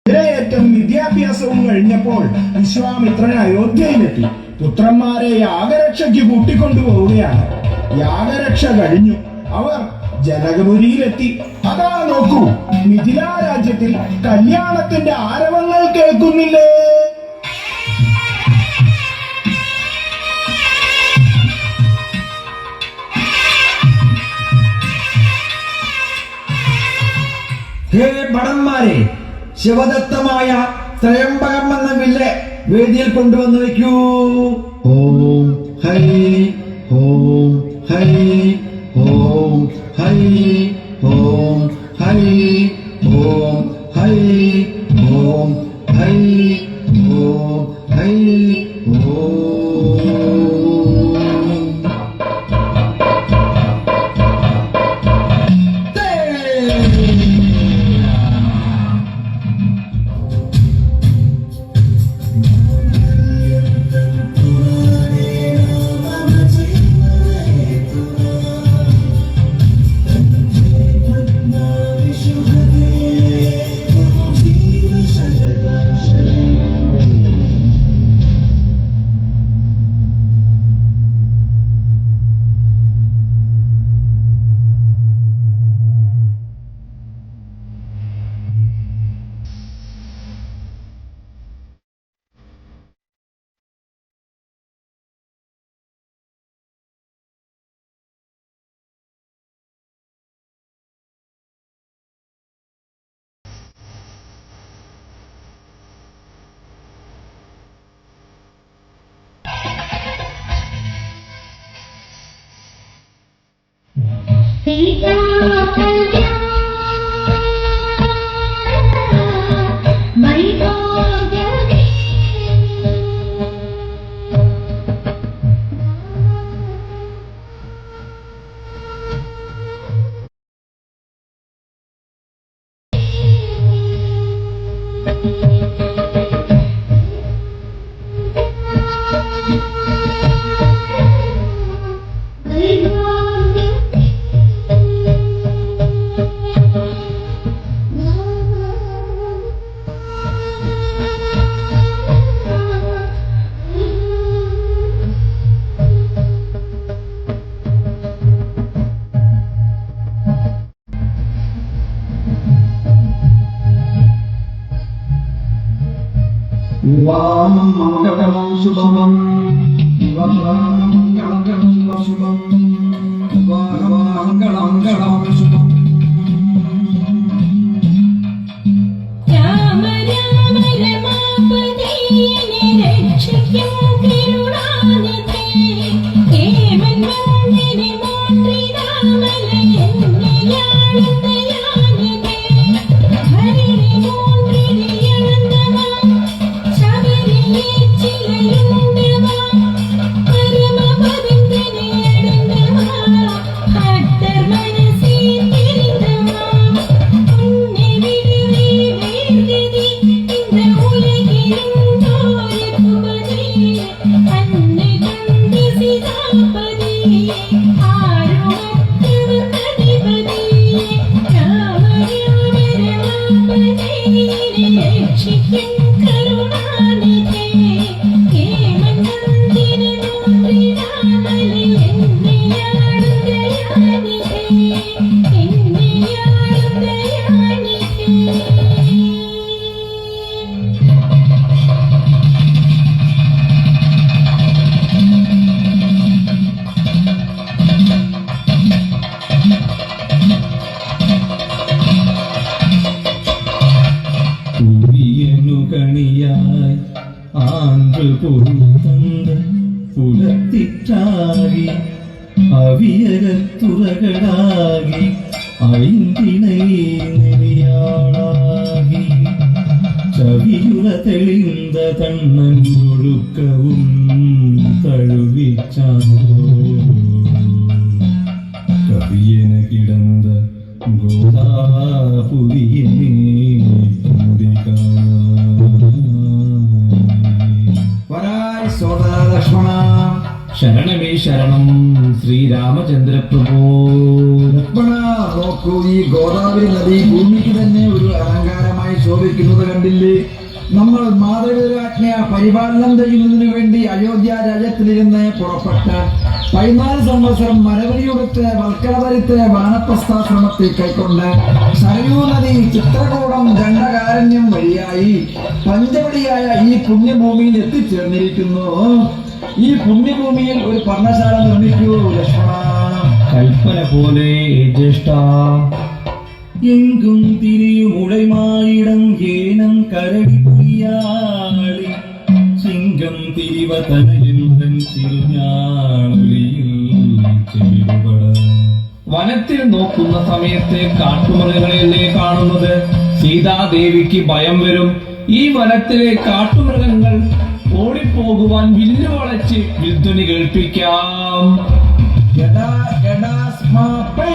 ഏറ്റവും വിദ്യാഭ്യാസവും കഴിഞ്ഞപ്പോൾ വിശ്വാമിത്രൻ അയോധ്യയിലെത്തി. പുത്രന്മാരെ യാഗരക്ഷയ്ക്ക് കൂട്ടിക്കൊണ്ടുപോവുകയാണ്. യാഗരക്ഷ കഴിഞ്ഞു അവർ ജനകപുരിയിലെത്തി. അതാ നോക്കൂ, മിഥിലാ രാജ്യത്തിൽ കല്യാണത്തിന്റെ ആരവങ്ങൾ കേൾക്കുന്നില്ലേ? ഹേ ഭടന്മാരെ, ശിവദത്തമായ ത്രയംബകം എന്ന വില്ല് വേദിയിൽ കൊണ്ടുവന്നു വെക്കൂ. ഓം ഹൈ ഓം ഹൈ ഓം ഹൈ ഓം ഹൈ ഓം ഹൈ ഓം ഹൈ ഓം ഹൈ ഓം. വിവാഹം മംഗളം ശുഭം, വിവാഹം മംഗളം ശുഭം, വിവാഹം മംഗളം ശുഭം. രാമ രാമ രമാപതി രക്ഷിക്കും കരുണാനിധി, ഹേമൻ മന്ദിരി മോത്രി രാമലയന്യാനന്ദയാനിധി, ഹരിണി മോത്രി അനന്തമാ ശബരിയെ ചിലയുണ്ടവാ, പരമപദത്തിനെ അടങ്ങവാ, ഭക്തർ മനസ്സിൽ തിരിന്തവാ, ഉന്നെ വിടുവേ വേർഗതി இந்த உலகிருந்தோரை புகழே, அன்னை தந்தி சீதாபதி ஆருமற்றவர் அதிபதி, ராம ராம ரமாபதி രക്ഷിക്കും കരുണാനിധി, ഹേമൻ മന്ദിര മോത്രി രാമലയന്യാനന്ദയാനിധി, എന്നയാനന്ദയാനിധി. കുറിയനു കണിയായി ആണ്ട് പൊരുത്തന്ത പുലത്തിറ്റാകി അവിയകത്തുറകളാകി ഐന്തിണൈ നെറിയാളാകി ചവിയുറ തെളിந்த തണ്ണൻ ഒഴുക്കവും തഴുവിച്ചാന്തോ കവിയന കിടந்த ഗോദാപുരിയനേ വരായ് സോദര ലക്ഷ്മണ, ശരണമേ ശരണം ശ്രീരാമചന്ദ്രപ്രഭോ. ലക്ഷ്മണ, നോക്കൂ, ഈ ഗോദാവരി നദി ഭൂമിക്ക് തന്നെ ഒരു അലങ്കാരമായി ശോഭിക്കുന്നത് കണ്ടില്ലേ? നമ്മൾ മാതൃരാജ്ഞ പരിപാലനം ചെയ്യുന്നതിനു വേണ്ടി അയോധ്യ രാജ്യത്തിലിരുന്ന് പുറപ്പെട്ട 14 സംവത്സരം മരവരിയെടുത്ത് വൽക്കലവരത്ത് വാനപ്രസ്ഥാശ്രമത്തിൽ കൈക്കൊണ്ട് സരയൂ നദി ചിത്രകൂടം ദണ്ഡകാരണ്യം വഴിയായി പഞ്ചവടിയായ ഈ പുണ്യഭൂമിയിൽ എത്തിച്ചേർന്നിരിക്കുന്നു. ഈ പുണ്യഭൂമിയിൽ ഒരു പർണശാല നിർമ്മിക്കൂ ലക്ഷ്മണ. കൽപ്പന പോലെ ജ്യേഷ്ഠ. എങ്കും തിരിയുമുടൈമായിടം ഏനം കരടി പുലിയാളി സിംഗം തിരിവതനയന്തൻ ചിരുഞ്ഞാളിയിൽ ചെവിടുപട. വനത്തിൽ നോക്കുന്ന സമയത്ത് കാട്ടുമൃഗങ്ങളെയല്ലേ കാണുന്നത്? സീതാദേവിക്ക് ഭയം വരും. ഈ വനത്തിലെ കാട്ടുമൃഗങ്ങൾ ഓടിപ്പോകുവാൻ വില്ലു വളച്ച് വിൽധ്വനി കേൾപ്പിക്കാം. എടാ എടാ സ്മാപൈ.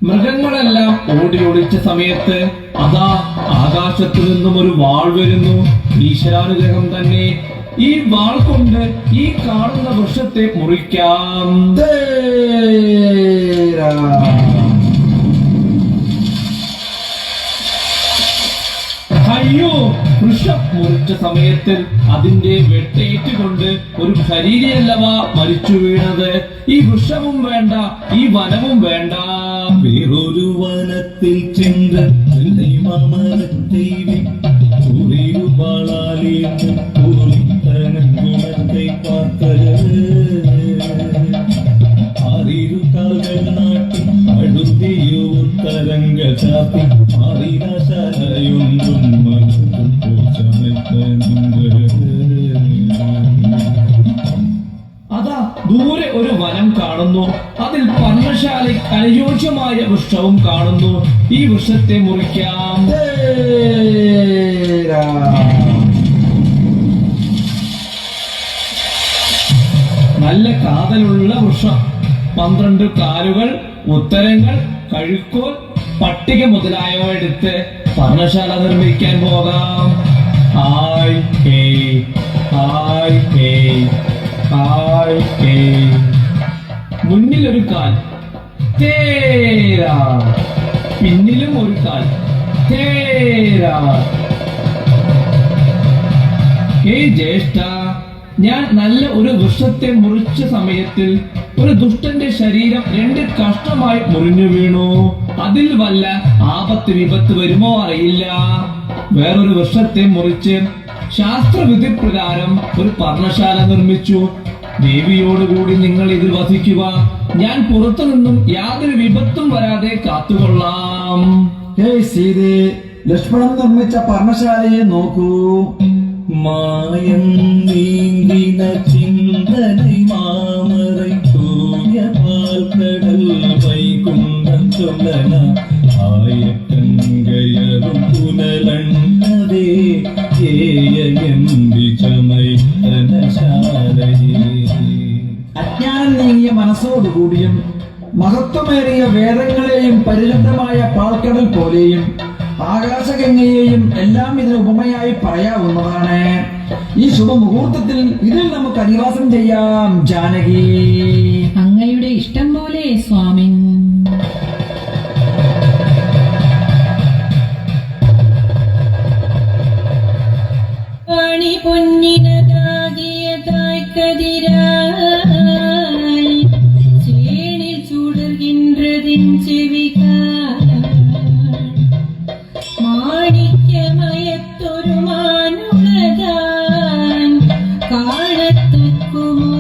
മൃഗങ്ങളെല്ലാം ഓടി ഒളിച്ച സമയത്ത് അതാ ആകാശത്തു നിന്നും ഒരു വാൾ വരുന്നു. ഈശ്വരാനുഗ്രഹം തന്നെ. ഈ വാൾ കൊണ്ട് ഈ കാണുന്ന വൃക്ഷത്തെ മുറിക്കാം. തേരാ. അയ്യോ! വൃക്ഷം മുറിച്ച സമയത്തിൽ അതിന്റെ വെട്ടേറ്റുകൊണ്ട് ഒരു ശരീരമല്ലവാ മരിച്ചു വീണത്. ഈ വൃക്ഷവും വേണ്ട, ഈ വനവും വേണ്ട. വേറൊരു വനത്തിൽ ചെന്ന് മമരത്തെ ഗുണത്തെ പാർത്തത് ആറിരു കാൽകൾ നാട്ടി അഴുതിയൂർ തരംഗ ചാപ്പി മാറിനാശാലയൊന്നും അതാ ദൂരെ ഒരു വനം കാണുന്നു. അതിൽ പർണശാലയ്ക്ക് അനുയോജ്യമായ വൃക്ഷവും കാണുന്നു. ഈ വൃക്ഷത്തെ മുറിക്കാം. തേരാ. നല്ല കാതലുള്ള വൃക്ഷം, 12 കാലുകൾ, ഉത്തരങ്ങൾ, കഴുക്കോൽ, പട്ടിക മുതലായവ എടുത്ത് പർണശാല നിർമ്മിക്കാൻ പോകാം. Hi hey hi hey hi hey. മുന്നിലൊരു കാൽ, തേരാ. പിന്നിലും ഒരു കാൽ, തേരാ. ഹേ ജ്യേഷ്ഠ, ഞാൻ നല്ല ഒരു വൃക്ഷത്തെ മുറിച്ച സമയത്തിൽ ഒരു ദുഷ്ടന്റെ ശരീരം 2 കഷ്ണമായി മുറിഞ്ഞു വീണു. അതിൽ വല്ല ആപത്ത് വിപത്ത് വരുമോ അറിയില്ല. വേറൊരു വൃക്ഷത്തെ മുറിച്ച് ശാസ്ത്രവിധി പ്രകാരം ഒരു പർണശാല നിർമ്മിച്ചു. ദേവിയോടുകൂടി നിങ്ങൾ ഇതിൽ വസിക്കുക. ഞാൻ പുറത്തു നിന്നും യാതൊരു വിപത്തും വരാതെ കാത്തുകൊള്ളാം. ഹേയ് സീതേ, ലക്ഷ്മണൻ നിർമ്മിച്ച പർണശാലയെ നോക്കൂ. മായം നീന്തിന ചിന്തனை മാമரை தூய பால்கடல் வைகுண்டம் சொல்லன ആയക്കങ്കയറും പുനലണ്ണതേ അജ്ഞാനം നീങ്ങിയ മനസ്സോടുകൂടിയും മഹത്വമേറിയ വേദങ്ങളെയും പരിശുദ്ധമായ പാൽക്കടൽ പോലെയും ആകാശഗംഗയെയും എല്ലാം ഇതിന് ഉപമയായി പറയാവുന്നതാണ്. ഈ ശുഭമുഹൂർത്തത്തിൽ ഇതിൽ നമുക്ക് അധിവാസം ചെയ്യാം. ജാനകി, അങ്ങയുടെ ഇഷ്ടം പോലെ സ്വാമിൻ. പൊന്നിനതാകിയതാய் கதிராய் சேனில் சுடர்கின்றதின் செவிகால் മാണിക്യമയത്തൊരു മാനുളതാൻ കാണത്തക്കുമോ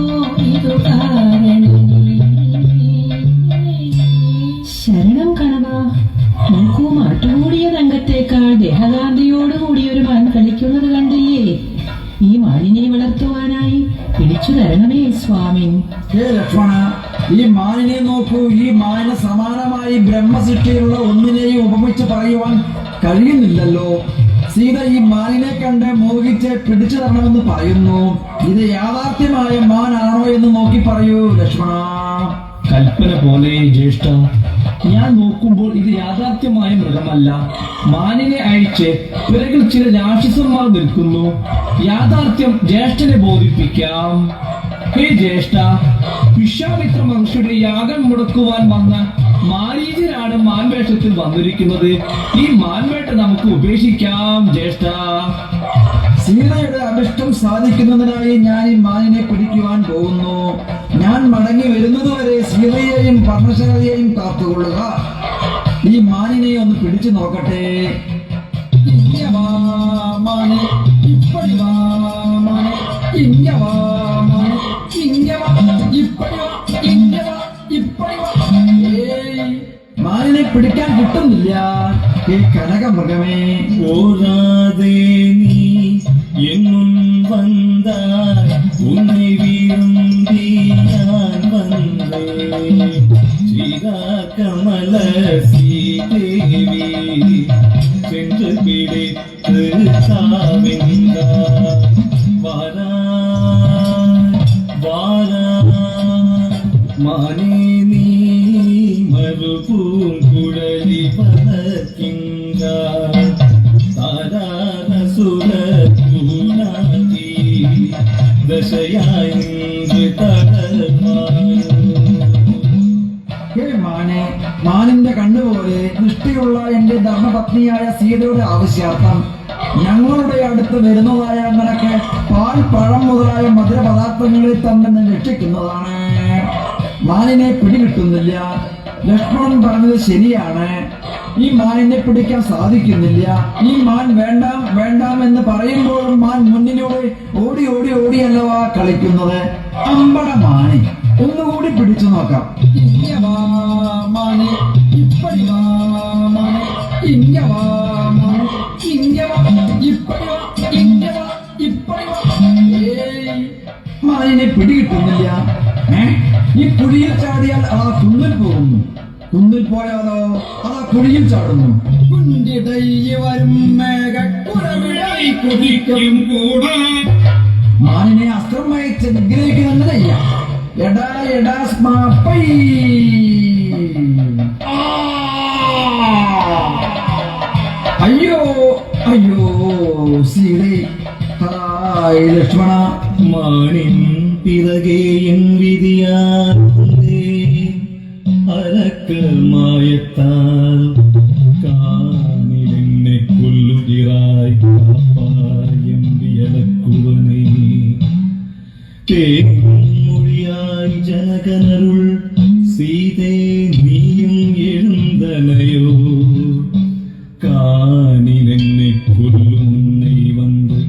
ഇതു കാരണം. ശരണം കണവ, നോക്കൂ, മാറ്റുകൂടിയ തങ്കത്തേക്കാൾ ദേഹകാന്തിയോടുകൂടി ഒരു മാൻ കളിക്കുന്നത് കണ്ടില്ലേ? ഈ മാനിനെ വളർത്തുവാനായി പിടിച്ചു തരണമേ സ്വാമിൻ. ഹേ ലക്ഷ്മണ, ഈ മാനിനെ നോക്കൂ. ഈ മാനിന് സമാനമായി ബ്രഹ്മസൃഷ്ടിയിലുള്ള ഒന്നിനെയും ഉപമിച്ച് പറയുവാൻ കഴിയുന്നില്ലല്ലോ. സീത ഈ മാനിനെ കണ്ട് മോഹിച്ച് പിടിച്ചു തരണമെന്ന് പറയുന്നു. ഇത് യാഥാർത്ഥ്യമായ മാനാണോ എന്ന് നോക്കി പറയൂ ലക്ഷ്മണ. കൽപ്പന പോലെ ജ്യേഷ്ഠ. ഞാൻ നോക്കുമ്പോൾ ഇത് യാഥാർത്ഥ്യമായ മൃഗമല്ല. മാനിനെ അയച്ച് പിറകിൽ ചില രാക്ഷസന്മാർ നിൽക്കുന്നു. യാഥാർത്ഥ്യം ജ്യേഷ്ഠനെ ബോധിപ്പിക്കാം. ഹേ ജ്യേഷ്ഠ, വിശ്വാമിത്ര മഹർഷിയുടെ യാഗം മുടക്കുവാൻ വന്ന മാരീചരാണ് മാൻവേഷത്തിൽ വന്നിരിക്കുന്നത്. ഈ മാൻവേട്ട നമുക്ക് ഉപേക്ഷിക്കാം ജ്യേഷ്ഠ. സീതയുടെ അഭിഷ്ടം സാധിക്കുന്നതിനായി ഞാൻ ഈ മാനിനെ പിടിക്കുവാൻ പോകുന്നു. ഞാൻ മടങ്ങി വരുന്നതുവരെ സീതയെയും പർണശാലയെയും കാത്തുകൊള്ളുക. ഈ മാനിനെ ഒന്ന് പിടിച്ചു നോക്കട്ടെ. ഇങ്ങ വാ മാനെ, ഇപ്പടി വാ മാനെ, ഇങ്ങ വാ മാനെ, ഇങ്ങ വാ, ഇപ്പടി വാ, ഇങ്ങ വാ, ഇപ്പടി വാ. ഏയ്, മാനിനെ പിടിക്കാൻ കിട്ടുന്നില്ല. ഈ കനകമൃഗമേ, ஓராதே நீ என்னும் வந்தாய், உன்னை விரும்பி நான் வந்தேன். சீதா கமல சீதேவி சென்று பிடித்து சாவிந்தார். வாராய் வாராய் மானே நீ மறுபூங்குழலி வளர்க்கின்றார். ദശയായി നിன்று ഹേ മാനെ, മാനിന്റെ കണ്ണുപോലെ ദൃഷ്ടിയുള്ള എന്റെ ധർമ്മപത്നിയായ സീതയുടെ ആവശ്യാർത്ഥം ഞങ്ങളുടെ അടുത്ത് വരുന്നതായ നിനക്ക് പാൽ, പഴം മുതലായ മധുര പദാർത്ഥങ്ങളിൽ തന്നെ രക്ഷിക്കുന്നതാണ്. മാനിനെ പിടികിട്ടുന്നില്ല. ലക്ഷ്മണൻ പറഞ്ഞത് ശരിയാണ്. ഈ മാനിനെ പിടിക്കാൻ സാധിക്കുന്നില്ല. ഈ മാൻ വേണ്ടാം വേണ്ടാം എന്ന് പറയുമ്പോഴും മാൻ മുന്നിലൂടെ ഓടി ഓടി ഓടിയല്ലവാ കളിക്കുന്നത്. അമ്പട മാനി, ഒന്നുകൂടി പിടിച്ചു നോക്കാം. ഇങ്ങ വാ മാനെ, ഇപ്പടി വാ മാനെ, ഇങ്ങ വാ മാനെ, ഇങ്ങ വാ, ഇപ്പടി വാ, ഇങ്ങ വാ, ഇപ്പടി വാ. ഏയ്, മാനിനെ പിടികിട്ടുന്നില്ല. ഈ കുഴിയിൽ ചാടിയാൽ ആ കുന്നിൽ പോകുന്നു. കുന്നിൽ പോയാലോ അതാ കുഴിയിൽ ചാടുന്നു. കുണ്ടിടയ്യ വരും മേഘക്കുറവിടായി കുതിക്കും കൂടെ. മാനിനെ അസ്ത്രം വഹിച്ച് നിഗ്രഹിക്കുന്നത് ചെയ്യാം. എടാ എടാ സ്മാപ്പൈ. അയ്യോ അയ്യോ സീതേ, ഹായ് ലക്ഷ്മണ. മാനിൻ പിറകെ എൻ വിധിയാതെ അരക്കമായത്താൽ കാനിലെന്നെ കൊല്ലുകിറായി കാപ്പായം വിയലക്കുവനേ. മൊഴിയായി ജനകനരുൾ സീതേ നീയും എഴുന്തനയോ. കാനിലെന്നെ കൊല്ലുമുന്നേ വന്ന്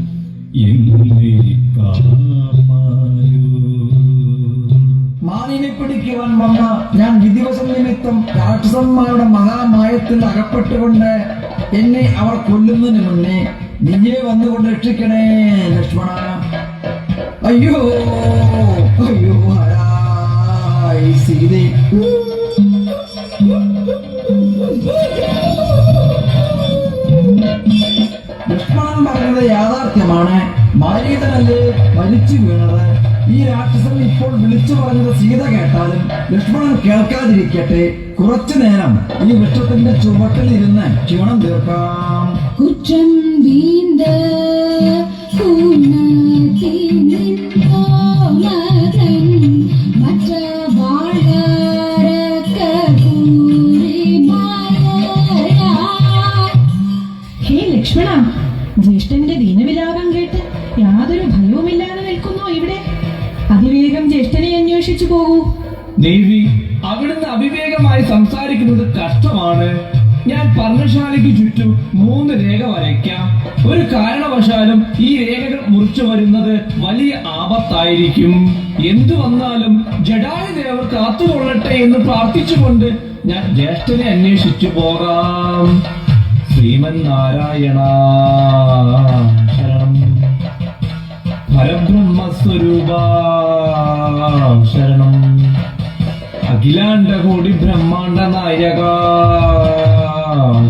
എന്നെ കാപ്പായോ. മാനിനെ പിടിക്കുവാൻ വന്ന ഞാൻ വിധിവശം നിമിത്തം രാക്ഷസന്മാരുടെ മഹാമായത്തിൽ അകപ്പെട്ടുകൊണ്ട് എന്നെ അവർ കൊല്ലുന്നതിന് മുന്നേ നീയെ വന്നുകൊണ്ട് രക്ഷിക്കണേ ലക്ഷ്മണ. അയ്യോ അയ്യോ ഹരായി സീതേ. ലക്ഷ്മണൻ പറഞ്ഞത് യാഥാർത്ഥ്യമാണ്. മാരീതനല്ലേ മരിച്ചു വീണത്. ഈ രാക്ഷസൻ ഇപ്പോൾ വിളിച്ചു പറഞ്ഞത് സീത കേട്ടാലും ലക്ഷ്മണൻ കേൾക്കാതിരിക്കട്ടെ. കുറച്ചു നേരം ഈ വൃക്ഷത്തിന്റെ ചുവട്ടിൽ ഇരുന്ന് ക്ഷീണം തീർക്കാം. കുറ്റം വീണ്ട ഹേ ലക്ഷ്മണ, ജ്യേഷ്ഠന്റെ ദീനവിലാപം കേട്ട് യാതൊരു ഭയവുമില്ലാതെ നിൽക്കുന്നു ഇവിടെ. അതിവേഗം ജ്യേഷ്ഠനെ അന്വേഷിച്ചു പോകൂ. ദേവി, അവിടുന്ന് അവിവേകമായി സംസാരിക്കുന്നത് കഷ്ടമാണ്. ഞാൻ പർണശാലയ്ക്ക് ചുറ്റും 3 രേഖ വരയ്ക്കാം. ഒരു കാരണവശാലും ഈ രേഖകൾ മുറിച്ചു വരുന്നത് വലിയ ആപത്തായിരിക്കും. എന്തു വന്നാലും ജടായുദേവർ കാത്തുകൊള്ളട്ടെ എന്ന് പ്രാർത്ഥിച്ചുകൊണ്ട് ഞാൻ ജ്യേഷ്ഠനെ അന്വേഷിച്ചു പോകാം. ശ്രീമൻ നാരായണ ശരണം. പരബ്രഹ്മസ്വരൂപ ശരണം. അഖിലാണ്ട കോടി ബ്രഹ്മാണ്ട നായക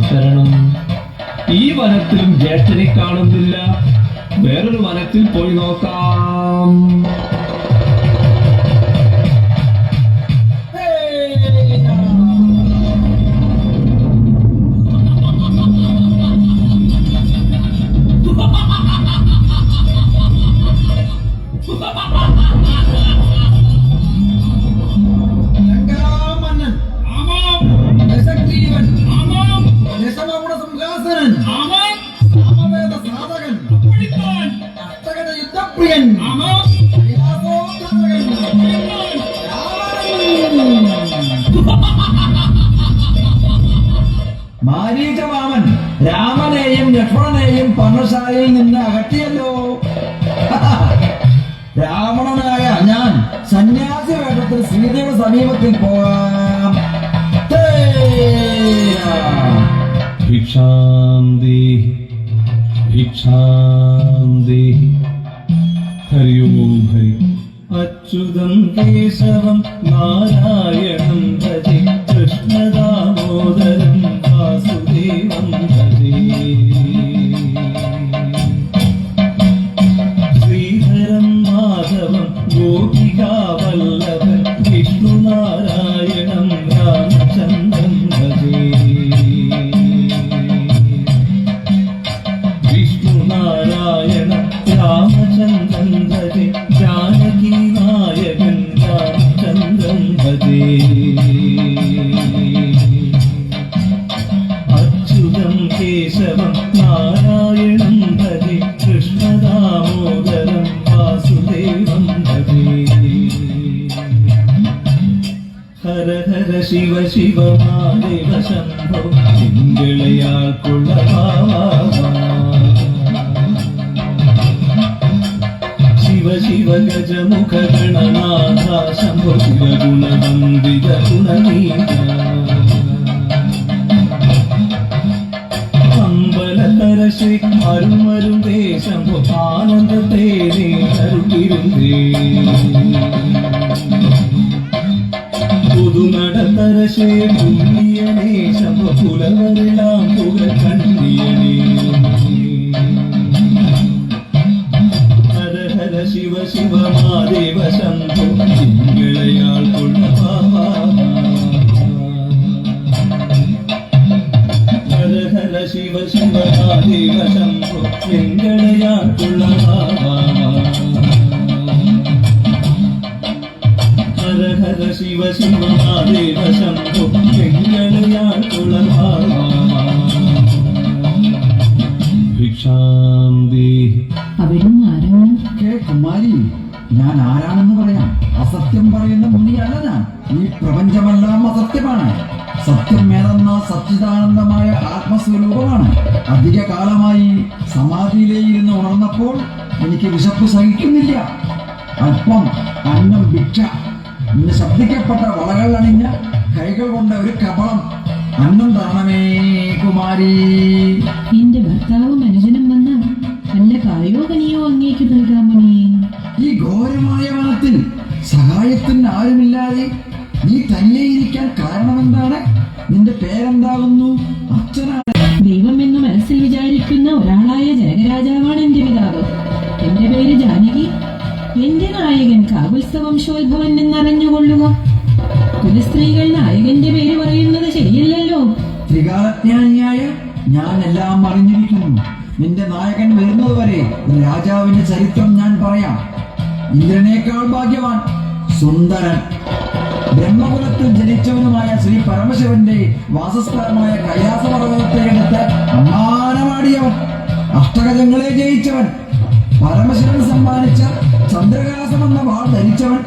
ശരണം. ഈ വനത്തിലും ജ്യേഷ്ഠനെ കാണുന്നില്ല. വേറൊരു വനത്തിൽ പോയി നോക്കാം. മാരീചമാമൻ രാമനെയും ലക്ഷ്മണനെയും പർണശാലയിൽ നിന്ന് അകറ്റിയല്ലോ. രാവണനായ ഞാൻ സന്യാസി വേഷത്തിൽ സീതയുടെ സമീപത്തിൽ പോകാം. ഭിക്ഷാം ദേഹി ഭിക്ഷാം ദേഹി. ഹരി ഓം ഹരി. അച്യുതം കേശവം നാരായണം ഭജേ. കൃഷ്ണദാമോദരം വാസുദേവം ഭജേ. ശ്രീധരം മാധവം ഗോപികാവല്ലഭൻ വിഷ്ണുനാരായണം രാമചന്ദ്രൻ ഭജേ. വിഷ്ണുനാരായണം രാമചന്ദ്രൻ ഭജേ. ജാനകി നായകൻ രാമചന്ദ്രൻ ഭജേ. അച്യുതം കേശവം നാരായണം ഭജേ. കൃഷ്ണദാമോദരം വാസുദേവം ഭജേ. ഹര ഹര ശിവ ശിവ മഹാദേവ ശംഭോ. തിങ്കളയാൾക്കുള്ള ശിവ ശിവ ഗജമുഖ ഗണനാഥ ശംഭോ. ശിവഗുണവന്ദിത ഗുണനീത. അമ്പലതര ശ്രീ അരുമരുന്തേ ശംഭോ. ആനന്ദത്തെ നീ അരുകിരുന്തേ. പുതുനടത്തര ശ്രീ പുണ്യനേ ശംഭോ. പുലവരെല്ലാം പുക കണ്ണിയനേ. ഹര ഹര ശിവ ശിവ മഹാദേവ ശംഭോ. തിങ്കളയാൾക്കുള്ള ഹര ഹര ശിവ ശിവ മഹാദേവ ശംഭോ. തിങ്കളയാൾക്കുള്ള ഹര ഹര ശിവ ശിവ മഹാദേവ ശംഭോ. തിങ്കളയാൾക്കുള്ള ഭിക്ഷാം ദേഹി. അവിടുന്ന് ആരാണ്? കുമാരി, ഞാൻ ആരാണെന്ന് പറയാം. അസത്യം പറയുന്ന മുനിയല്ല ഞാൻ. ഈ പ്രപഞ്ചമെല്ലാം അസത്യമാണ്. സത്യം ഏതെന്ന സച്ചിദാനന്ദമായ ആത്മസ്വരൂപമാണ്. അധിക കാലമായി സമാധിയിലേയിരുന്ന് ഉണർന്നപ്പോൾ എനിക്ക് വിശപ്പ് സഹിക്കുന്നില്ല. അല്പം അന്നം ഭിക്ഷ. ഇന്ന് ശബ്ദിക്കപ്പെട്ട വളകൾ അണിഞ്ഞ കൈകൾ കൊണ്ട ഒരു കപളം അന്നം തരണമേ കുമാരി. എന്റെ ഭർത്താവും അനുജനും വന്ന നല്ല കായോ കനിയോ അങ്ങേക്ക് നൽകാം മുനിയെ. ഈ ഘോരമായ വനത്തിൽ സഹായത്തിന് ആരുമില്ലാതെ നീ തന്നെ ഇരിക്കാൻ കാരണമെന്താണ്? നിന്റെ പേരെന്താകുന്നു? അച്ഛനാണ്. ദൈവം എന്ന് മനസ്സിൽ വിചാരിക്കുന്ന ഒരാളായ ജനകരാജാവാണ് എന്റെ പിതാവ്. എന്റെ പേര് ജാനകി. എന്റെ നായകൻ കാകുത്സ വംശോത്ഭവൻ എന്നറിഞ്ഞുകൊള്ളുക. കുലസ്ത്രീകൾ നായകന്റെ പേര് പറയുന്നത് ശരിയല്ലല്ലോ. ത്രികാലജ്ഞാനിയായ ഞാൻ എല്ലാം അറിഞ്ഞിരിക്കുന്നു. നിന്റെ നായകൻ വരുന്നതുവരെ ഒരു രാജാവിന്റെ ചരിത്രം ഞാൻ പറയാം. ഇന്ദ്രനേക്കാൾ ഭാഗ്യവാൻ, സുന്ദരൻ, ബ്രഹ്മകുലത്തിൽ ജനിച്ചവനുമായ ശ്രീ പരമശിവന്റെ വാസസ്ഥലമായ കൈലാസപർവ്വതത്തെ എടുത്ത് അമ്മാനമാടിയവൻ, അഷ്ടഗജങ്ങളെ ജയിച്ചവൻ, പരമശിവൻ സമ്മാനിച്ച ചന്ദ്രകാസം എന്ന വാൾ ധരിച്ചവൻ.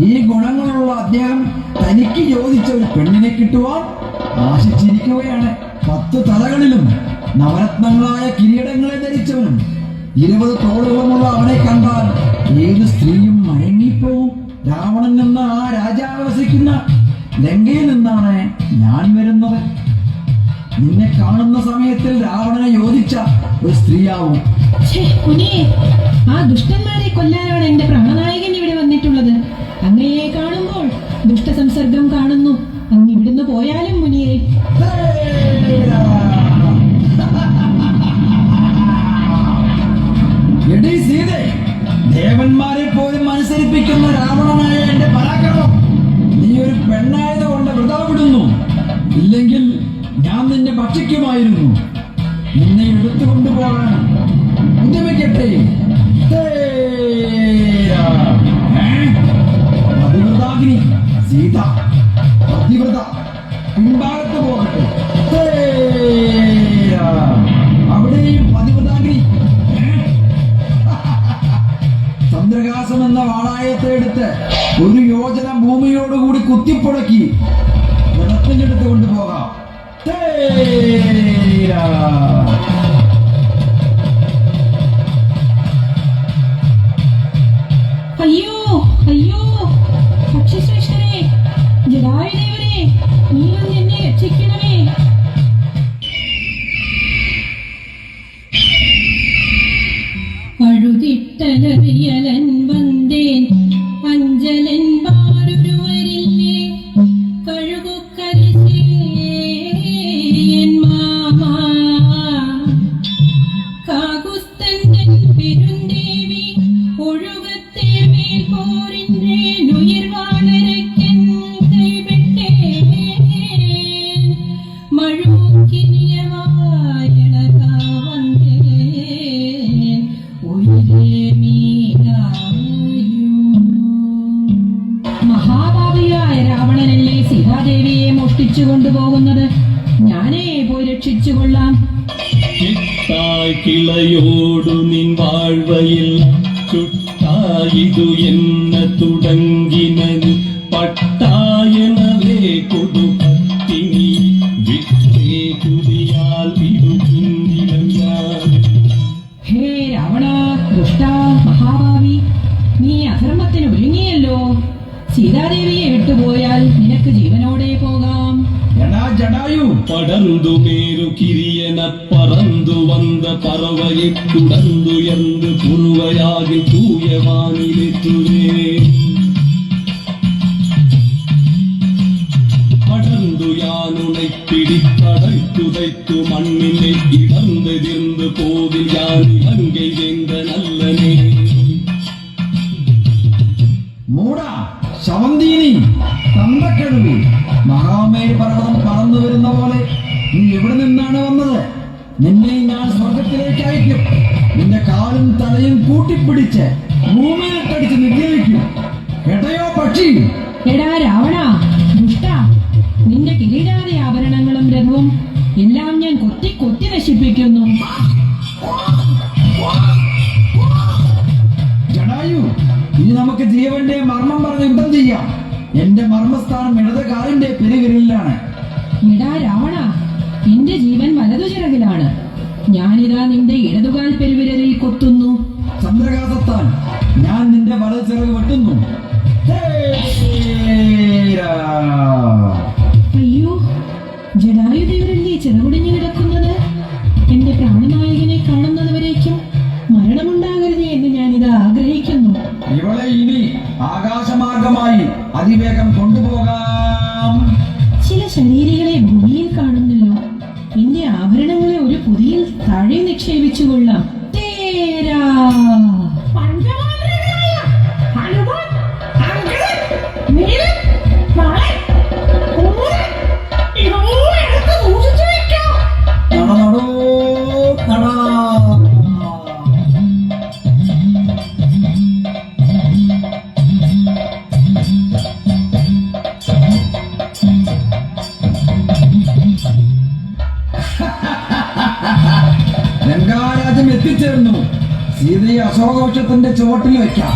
ഈ ഗുണങ്ങളുള്ള അദ്ദേഹം തനിക്ക് യോജിച്ച ഒരു പെണ്ണിനെ കിട്ടുവാൻ ആശിച്ചിരിക്കുകയാണ്. 10 തലകളിലും നവരത്നങ്ങളായ കിരീടങ്ങളെ ധരിച്ചവനും 20 തോളുകളുമുള്ള അവനെ കണ്ടാൽ ഏത് സ്ത്രീയും മയങ്ങിപ്പോവും. രാവണൻ എന്ന ആ രാജാവ് വസിക്കുന്ന ലങ്കയിൽ നിന്നാണ് ഞാൻ വരുന്നത്. നിന്നെ കാണുന്ന സമയത്തിൽ രാവണനെ യോജിച്ച ഒരു സ്ത്രീയാവും. ഛേ, മുനിയെ, ആ ദുഷ്ടന്മാരെ കൊല്ലാനാണ് എന്റെ പ്രാണനായകൻ ഇവിടെ വന്നിട്ടുള്ളത്. അങ്ങയെ കാണുമ്പോൾ ദുഷ്ടസംസർഗം കാണുന്നു. അങ്ങ് ഇവിടുന്ന് പോയാലും മുനിയെ. എടീ സീതേ, ദേവന്മാരെ പോലും അനുസരിപ്പിക്കുന്ന രാവണനായ എന്റെ പരാക്രമം നീ ഒരു പെണ്ണായതുകൊണ്ട് വൃഥാ വിടുന്നു. ഇല്ലെങ്കിൽ ഞാൻ നിന്നെ ഭക്ഷിക്കുമായിരുന്നു. നിന്നെ എടുത്തുകൊണ്ടുപോകാൻ ഉദ്യമിക്കട്ടെ. അതിവ്രതാഗ്നി സീത, അതിവ്രത പിൻഭാഗത്ത് പോകട്ടെ. അവിടെയും പതിവ്രതാഗ്നി. ചന്ദ്രകാസം എന്ന വാളായത്തെ എടുത്ത് 1 യോജന ഭൂമിയോടുകൂടി കുത്തിപ്പൊടക്കി വെള്ളത്തിന്റെ അടുത്ത് കൊണ്ടുപോകാം. അയ്യോ അയ്യോ, പക്ഷിശ്രേഷ്ഠനെ, ജടായുദേവനെ, നീ വന്ന് എന്നെ രക്ഷിക്കണമേ. അഴുകിട്ടലറിയലൻ വந்தேன் അഞ്ചലൻ പാടുരുവരില്ലേ കഴുകുക്കരിശേൻ മാമാ കാകുസ്തൻ പെരുന്തേവി ഒഴുകത്തേർമേൽ പോരിன்றேன் உயிர் வாழறக்கென் கைவிட்டேன் மழுக்கினியவாயழகா வந்தேன் உயிரே மீராയും. മഹാഭാവിയായ രാവണനല്ലേ സീതാദേവിയെ മോഷ്ടിച്ചു കൊണ്ടുപോകുന്നത്? ഞാനേ പോയി രക്ഷിച്ചു കൊള്ളാം. ചിത്തായ് കിളയോടു നിൻ വാഴ്വയിൽ ചുട്ടായിതു എന്ന തുടങ്ങിനത് പട്ടായനവേ കൊടുപത്തിനി വിട്ടേ കുതിയാൽ വിടുകിന്ദിരം ഞാൻ. ഹേ രാവണ, ദുഷ്ട, മഹാഭാവി, നീ അധർമ്മത്തിന് ഒരുങ്ങിയല്ലോ. സീതാദേവിയെ വിട്ടുപോയാൽ നിനക്ക് ജീവനോടെ പോകാം. എടാ ജടായു, പടർന്നു മേരു കിരിയന പറന്നു വന്ന പറവയെ തുടർന്നുയർന്ന് കുറുവയാകി തൂയവാനിലെത്തുവേ. പടർന്നു യാനുണை പിടിപ്പടയ്ത്തുതയ്ത്തു മണ്ണിനെ ഇടർന്നെതിർന്ന് പോതിൽ ഞാൻ ഇലങ്കை വേണ്ട നല്ലനേ. മൂട, ശവന്തീനി, തന്തക്കെടുവി, മഹാമേരു പർവ്വതം പറന്നു വരുന്ന പോലെ നീ എവിടെ നിന്നാണ് വന്നത്? നിന്നെ ഞാൻ സ്വർഗത്തിലേക്ക് അയക്കും. നിന്റെ കാലും തലയും കൂട്ടിപ്പിടിച്ച് ഭൂമിയിലിട്ടടിച്ച് നിഗ്രഹിക്കും. കേട്ടയോ പക്ഷി? എടാ രാവണ, ദുഷ്ട, നിന്റെ കിരീടാതി ആഭരണങ്ങളും രഥവും എല്ലാം ഞാൻ കൊത്തി കൊത്തി നശിപ്പിക്കുന്നു. ജടായു, ഇനി നമുക്ക് ജീവന്റെ മർമ്മം പറഞ്ഞ് യുദ്ധം ചെയ്യാം. എന്റെ മർമ്മസ്ഥാനം ഇടത് കാലിന്റെ പെരുവിരലിലാണ്. എടാ രാവണ, നിന്റെ ജീവൻ വലതു ചിറകിലാണ്. ഞാനിതാ നിന്റെ ഇടതുകാൽ പെരുവിരലിൽ കൊത്തുന്നു. ചന്ദ്രകാസത്താൽ ഞാൻ നിന്റെ വലത് ചിറക് വെട്ടുന്നു. ഹേ! ചിറകുടിഞ്ഞു കിടക്കുന്നത്? എന്റെ പ്രാണനായകനെ കാണുന്നതുവരേക്കും മരണമുണ്ടാകരുതേ എന്ന് ഞാനിത് ആഗ്രഹിക്കുന്നു. ഇവളെ ഇനി ആകാശമാർഗമായി അതിവേഗം കൊണ്ടുപോകാം. ചില ശരീരങ്ങളെ ഭൂമിയിൽ കാണുന്നല്ലോ. എന്റെ ആഭരണങ്ങളെ ഒരു പൊതിയിൽ താഴെ നിക്ഷേപിച്ചു കൊള്ളാം. തേരാ ലങ്കാരാജ്യം എത്തിച്ചേർന്നു. സീതയെ അശോകവൃക്ഷത്തിന്റെ ചുവട്ടിൽ വെക്കാം.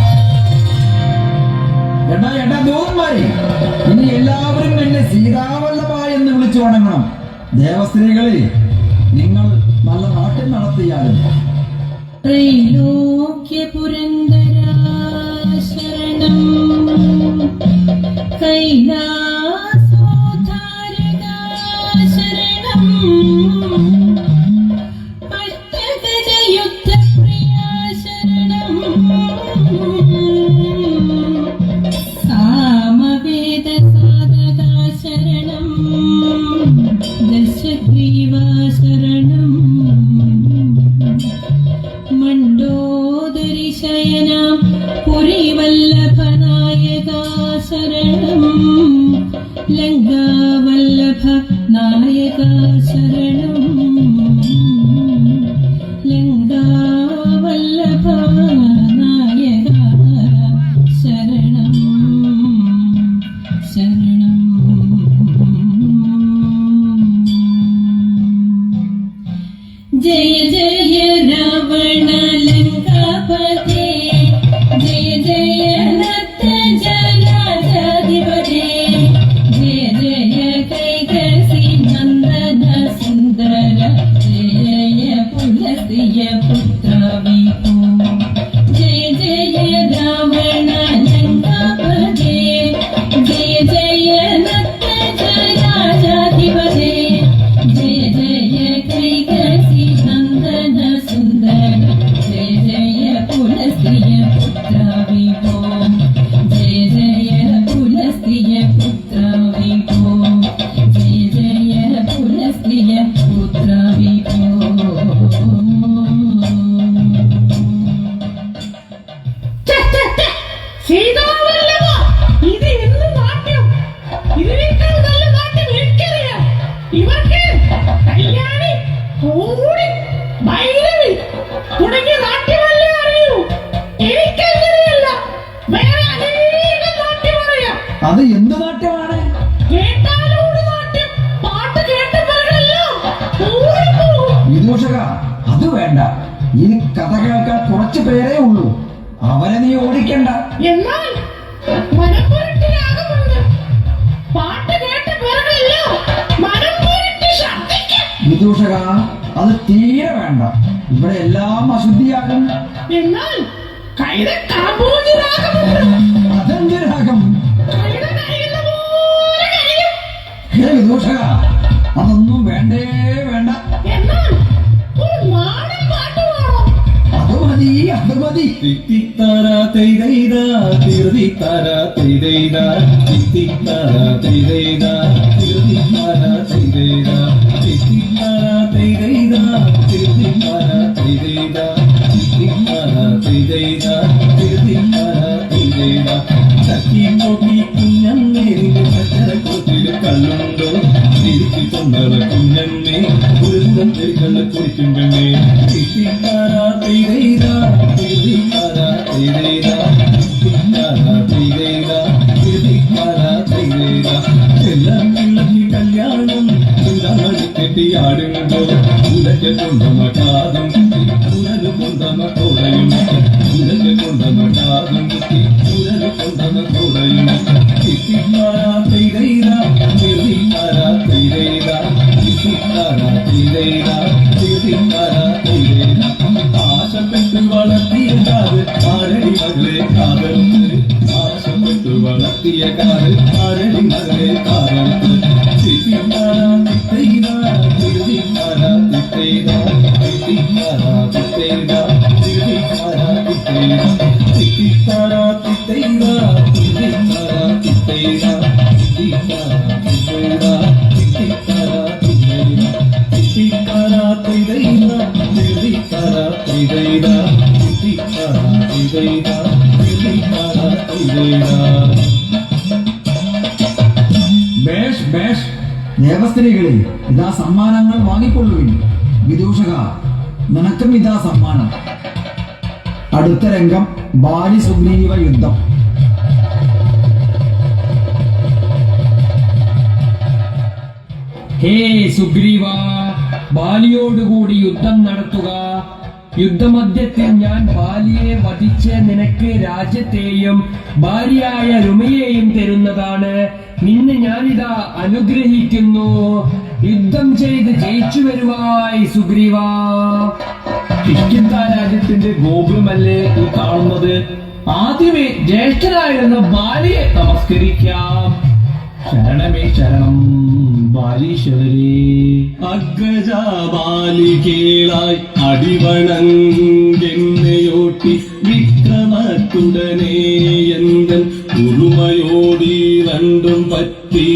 എടാ ദൂതന്മാരെ, ഇനി എല്ലാവരും എന്നെ സീതാവല്ലഭ എന്ന് വിളിച്ചു വണങ്ങണം. ദേവസ്ത്രീകളെ, നിങ്ങൾ നല്ല നാട്ടിൽ നടത്തിയാലും ത്രൈലോക്യപുരന്ദരാ ശരണം കൈലാസോദ്ധാരകാ ശരണം അഷ്ടഗജയുദ്ധപ്രിയാ ശരണം സാമവേദസാധകാ ശരണം ദശഗ്രീവാ ശരണം മണ്ഡോദരി ശയനം പുരിവല്ലഭനായകാ ശരണം ലങ്കാവല്ലഭ നായകാ ശരണം ലങ്കാവല്ലഭ നായകാ ശരണം ശരണം ജയ ജയ രാവണ ലങ്കാപതേ ജയ ജയ നത്ത ജലാധിപതേ ജയ ജയ കൈകസി നന്ദന സുന്ദര ജയ പുലസിയ പുത്ര വിഭോ ജയ ജയ രാവണ ലങ്കാപതേ ജയ ജയ നത്ത ജലാധിപതേ ജയ ജയ കൈകസി നന്ദന സുന്ദര ജയ ജയ പുലസ്ത്രിയ പുത്ര വിഭോ ജയ ജയ പുലസ്ത്രിയ പുത്ര വിഭോ ജയ ജയ പുലസ്ത്രിയ പുത്ര വിഭോ. സീതാവല്ലഭ, ഇത് എന്ത് നാട്യം! ഇതിനേക്കാൾ നല്ല നാട്യം എനിക്കറിയാം. ഇവർക്ക് കല്യാണി, കൂടി, ഭൈരവി തുടങ്ങിയ നാട്യമല്ലേ അറിയൂ. എനിക്കങ്ങനെയല്ല, വേറെ അനേകം നാട്യം അറിയാം. അത് എന്ത് നാട്യമാണ്? കേട്ടാലോട് നാട്യം, പാട്ട് കേട്ടപ്പോഴെല്ലാം ഓടിപ്പോകും. വിദൂഷക, അത് വേണ്ട. ഇനി കഥ കേൾക്കാൻ കുറച്ചു പേരേ ഉള്ളൂ. അവരെ നീ ഓടിക്കണ്ട. എന്നാൽ മനം പുരട്ടി രാഗമുണ്ട്. പാട്ട് കേട്ടപ്പോഴെല്ലാം മനം പുരട്ടി ശബ്ദിക്കും. വിദൂഷക, അത് തീരെ വേണ്ട. ഇവിടെ എല്ലാം അശുദ്ധിയാകും. എന്നാൽ കൈത കാമ്പൂജി രാഗമുണ്ട്. അതെന്ത് രാഗം? കൈത കൈയുന്ന പോലെ കഴിയും. ഹേ വിദൂഷക, അതൊന്നും വേണ്ടേ വേണ്ട. എന്നാൽ ഒരു നാടൻ പാട്ട് വേണം. അത് മതി, അത് മതി. തിത്തിത്തര തെയ്തെയ്ത തിരുതിത്തര തെയ്തെയ്ത തിത്തിത്തര തെയ്തെയ്ത തിരുതിത്തര തെയ്തെയ്ത തിത്തിത്തര തെയ്തെയ്ത തിരുതിത്തര തെയ്തെയ്ത തിത്തിത്തര തെയ്തെയ്ത തിരുതിത്തര തെയ്തെയ്ത ചക്കി നോക്കി കുഞ്ഞന്നേരിന്റെ ചക്കരക്കൊത്തില് കല്ലുണ്ടോ തിരിച്ചു കൊണ്ടറ കുഞ്ഞന്നെ ഒരു കള്ള കുടിക്കും പെണ്ണെ തിത്തിത്തര തെയ്തെയ്ത തിരുതിത്തര തെയ്തെയ്ത തിത്തിത്തര തെയ്തെയ്ത തിരുതിത്തര തെയ്തെയ്ത എല്ലാം പിള്ളി കല്യാണം കെട്ടിയാടുമ്പോ ഉലക്കെ കൊണ്ടമ കാതും ഉലല് കൊണ്ടമ കോടയും ഉലക്കെ കൊണ്ടമ കാതും ഉലല് കൊണ്ടമ കോടയും തിത്തിത്തര തെയ്തെയ്ത തിരുതിത്തര തെയ്തെയ്ത തിത്തിത്തര തെയ്തെയ്ത തിരുതിത്തര തെയ്തെയ്ത ആശപ്പെട്ടു വളർത്തിയ കാത് ആരടി മകളെ കാതർത്ത് ആശപ്പെട്ടു വളർത്തിയ കാത് ആരടി മകളെ കാതർത്ത് തിത്തിത്തര തെയ്തെയ്ത ബേഷ് ബേഷ്. ദേവസ്ത്രീകളെ, ഇതാ സമ്മാനങ്ങൾ വാങ്ങിക്കൊള്ളുവിൻ. വിദൂഷക, നിനക്കും ഇതാ സമ്മാനം. അടുത്ത രംഗം ബാലി സുഗ്രീവ യുദ്ധം. ഹേ സുഗ്രീവ, ബാലിയോടുകൂടി യുദ്ധം നടത്തുക. യുദ്ധമധ്യത്തിൽ ഞാൻ ബാലിയെ വധിച്ച് നിനക്ക് രാജ്യത്തെയും ഭാര്യയായ രുമയെയും തരുന്നതാണ്. നിന്നെ ഞാനിതാ അനുഗ്രഹിക്കുന്നു. യുദ്ധം ചെയ്ത് ജയിച്ചു വരുവായി സുഗ്രീവ. കിഷ്കിന്ധ രാജ്യത്തിന്റെ ഗോപുരമല്ലേ ഈ കാണുന്നത്? ആദ്യമേ ജ്യേഷ്ഠനായിരുന്ന ബാലിയെ നമസ്കരിക്കാം. ശരണമേ ശരണം ബാലീശ്വരേ. അഗ്രജാബാലികേളായി അടിവണങ്ങെന്നെയോട്ടി വിക്രമത്തുടനെ എന്തൻ ഉറുമയോടി രണ്ടും പറ്റി.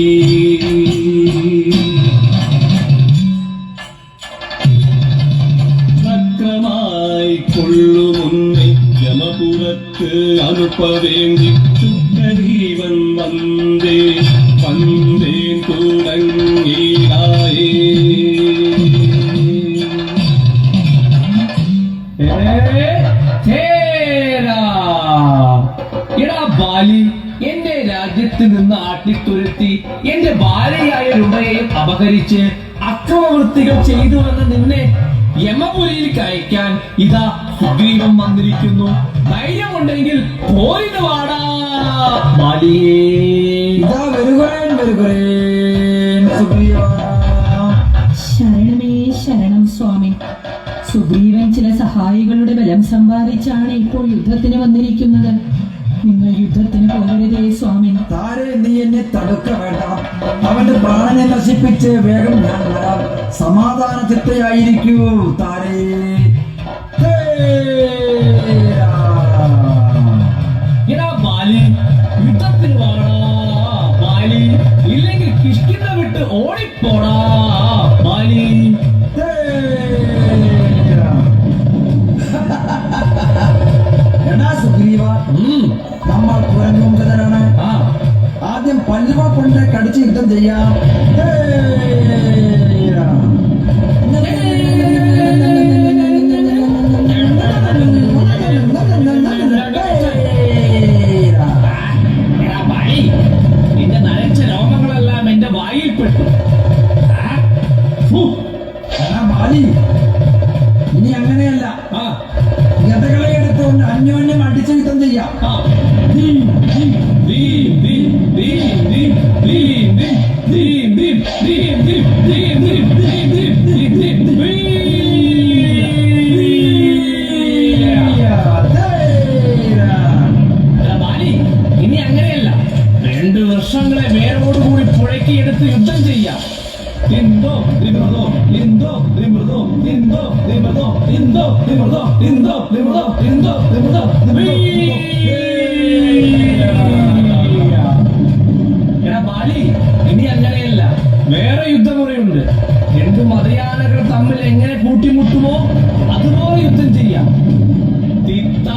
ചക്രമായി കൊള്ളുമുന്നേ യമപുരത്ത് അനുപവേണ്ടി ചുക്കരീവൻ വന്നേ വന്നേൻ തുടങ്ങിയായേ. എടാ ബാലി, എന്റെ രാജ്യത്ത് നിന്ന് ആട്ടിത്തുരത്തി എന്റെ ഭാര്യയായ രുമയെയും അപഹരിച്ച് അക്രമവൃത്തികൾ ചെയ്തുവെന്ന് നിന്നെ യമപുരിയിലേക്ക് അയക്കാൻ ഇതാ സുഗ്രീവൻ വന്നിരിക്കുന്നു. ധൈര്യമുണ്ടെങ്കിൽ പോരിന് വാടാ ബാലിയേ. ഇതാ വരുകേൻ വരുകേൻ സുഗ്രീവ. ശരണമേ ശരണം സ്വാമി. സുഗ്രീവൻ ചില സഹായികളുടെ ബലം സമ്പാദിച്ചാണ് ഇപ്പോൾ യുദ്ധത്തിന് വന്നിരിക്കുന്നത്. നിങ്ങൾ യുദ്ധത്തിന് പോകരുതേ സ്വാമി. താരെ, നീ എന്നെ തടുക്ക വേണ്ട. അവന്റെ പ്രാണനെ നശിപ്പിച്ച് വേഗം ഞാൻ വരാം. സമാധാന ചിത്തയായിരിക്കൂ താരേ. എടാ ബാലി, യുദ്ധത്തിന് വാടാ ബാലി, ഇല്ലെങ്കിൽ കിഷ്കിന്ധ വിട്ട് ഓടിപ്പോടാ ബാലി. എടാ സുഗ്രീവ, നമ്മൾ കുരങ്ങുമ്പതരാണ്. ആദ്യം പല്ലുവ കൊണ്ട് കടിച്ച് യുദ്ധം ചെയ്യാം. എടാ ബാലി, നിന്റെ നരച്ച രോമങ്ങളെല്ലാം എന്റെ വായിൽപ്പെട്ടു. എടാ ബാലി, ഇനി അങ്ങനെയല്ല. ആ ഗതകളെ എടുത്തുകൊണ്ട് അന്യോന്യം അടിച്ച് യുദ്ധം ചെയ്യാം. ഇനി അങ്ങനെയല്ല, 2 വർഷങ്ങളെ വേരോടുകൂടി പുഴക്കിയെടുത്ത് യുദ്ധം ചെയ്യാം. Lindo, limurdo, lindo, limurdo, lindo, limurdo, lindo, limurdo, lindo, limurdo, lindo, limurdo, എടാ ബാലി, ഇനി അങ്ങനെയല്ല, വേറെ യുദ്ധമുറയുണ്ട്. 2 മതയാനകൾ തമ്മിൽ എങ്ങനെ കൂട്ടിമുട്ടുമോ അതുപോലെ യുദ്ധം ചെയ്യാം. തിത്ത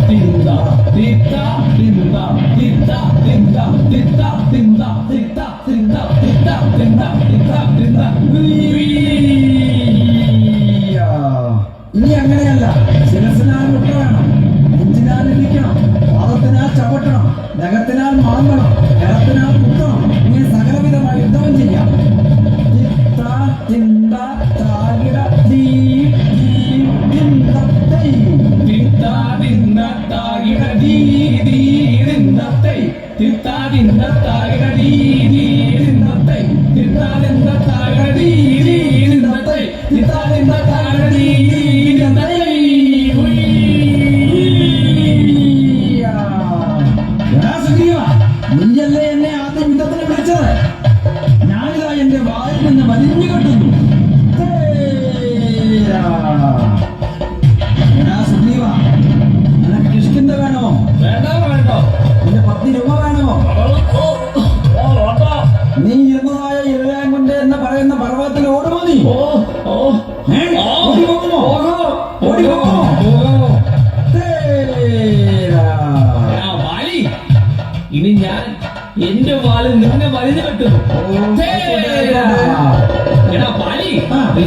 തിന്ത തിത്ത തിന്ത തിത്ത തിന്ത തിത്ത തിന്ത തിത്ത തിന്ത തിത്ത തിന്ത തിത്ത തിന്ത. ഇനി അങ്ങനെയല്ല. ശിരസിനാൽ മുട്ട വേണം, നെഞ്ചിനാൽ ഇരിക്കണം, പാദത്തിനാൽ ചവിട്ടണം, നഖത്തിനാൽ മാന്തണം, കരത്തിനാൽ കുത്തണം. ഇങ്ങനെ സകലവിധമായ യുദ്ധവും ചെയ്യാം. തിത്ത തിന്ത താകിട ദീ ദീ തിന്ത തൈ. തിത്ത തിന്ത താകിട ദീ ദീ തിന്ത തൈ. തിത്ത തിന്ത താകിട ദീ ദീ തിന്ത തൈ. തിത്ത തിന്ത താകിട ദീ ദീ തിന്ത തൈ. തിത്ത തിന്ത താകിട ദീ ദീ തിന്ത തൈ. എടാ സുഗ്രീവ, നീയല്ലേ എന്നെ ആദ്യം യുദ്ധത്തിന് വിളിച്ചത്? ഞാനിതാ എന്റെ വായിൽ നിന്ന് വലിഞ്ഞു കെട്ടുന്നു. ഓ ഓ ഏ? ഓടി പോകുമോ? ഓടി പോകുമോ? തേരാ. എടാ ബാലി, ഇനി ഞാൻ എന്റെ വാലിൽ നിന്നെ വലിഞ്ഞു കെട്ടും. എടാ ബാലി,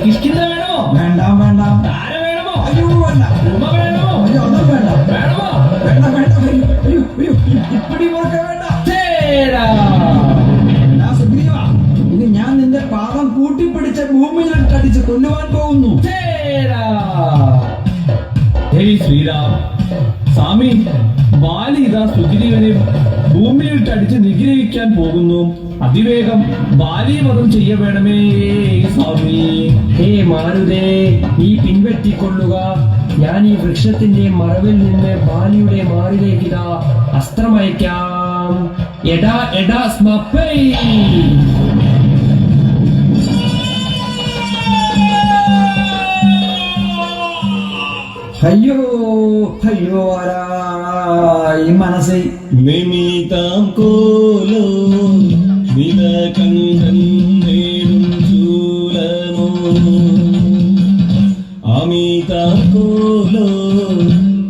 കിഷ്കിന്ത വേണമോ? വേണ്ട വേണ്ട. താര വേണമോ? അയ്യോ വേണ്ട. ഉമ വേണമോ? അയ്യോ അതും വേണ്ട. വേണമോ? വേണ്ട വേണ്ട. അയ്യോ അയ്യോ ഇപ്പടി മുറുക്ക വേണ്ട. എടാ സുഗ്രീവാ, ഇനി ഞാൻ നിന്റെ പാദം കൂട്ടിപ്പിടിച്ച് ഭൂമിയിലിട്ടടിച്ച് കൊല്ലുവാൻ പോകുന്നു. ഹേയ് ശ്രീരാം, സ്വാമി, ബാലി ഇതാ സുഗ്രീവനെ ഭൂമിയിലിട്ട് അടിച്ച് നിഗ്രഹിക്കാൻ പോകുന്നു. അതിവേഗം ബാലി വധം ചെയ്യവേണമേ സ്വാമി. ഹേ മാരുതേ, നീ പിൻവെട്ടിക്കൊള്ളുക. ഞാൻ ഈ വൃക്ഷത്തിന്റെ മറവിൽ നിന്ന് ബാലിയുടെ മാറിലേക്ക് ഇതാ അസ്ത്രമയക്കാം. എടാ എടാ സ്മപ്പൈ. അയ്യോ അയ്യോ ആരായി മനസ്സേ. നിമിതാം കോലോ നിലകണ്ഠൻ നേടും ശൂലമോ അമിതാം കോലോ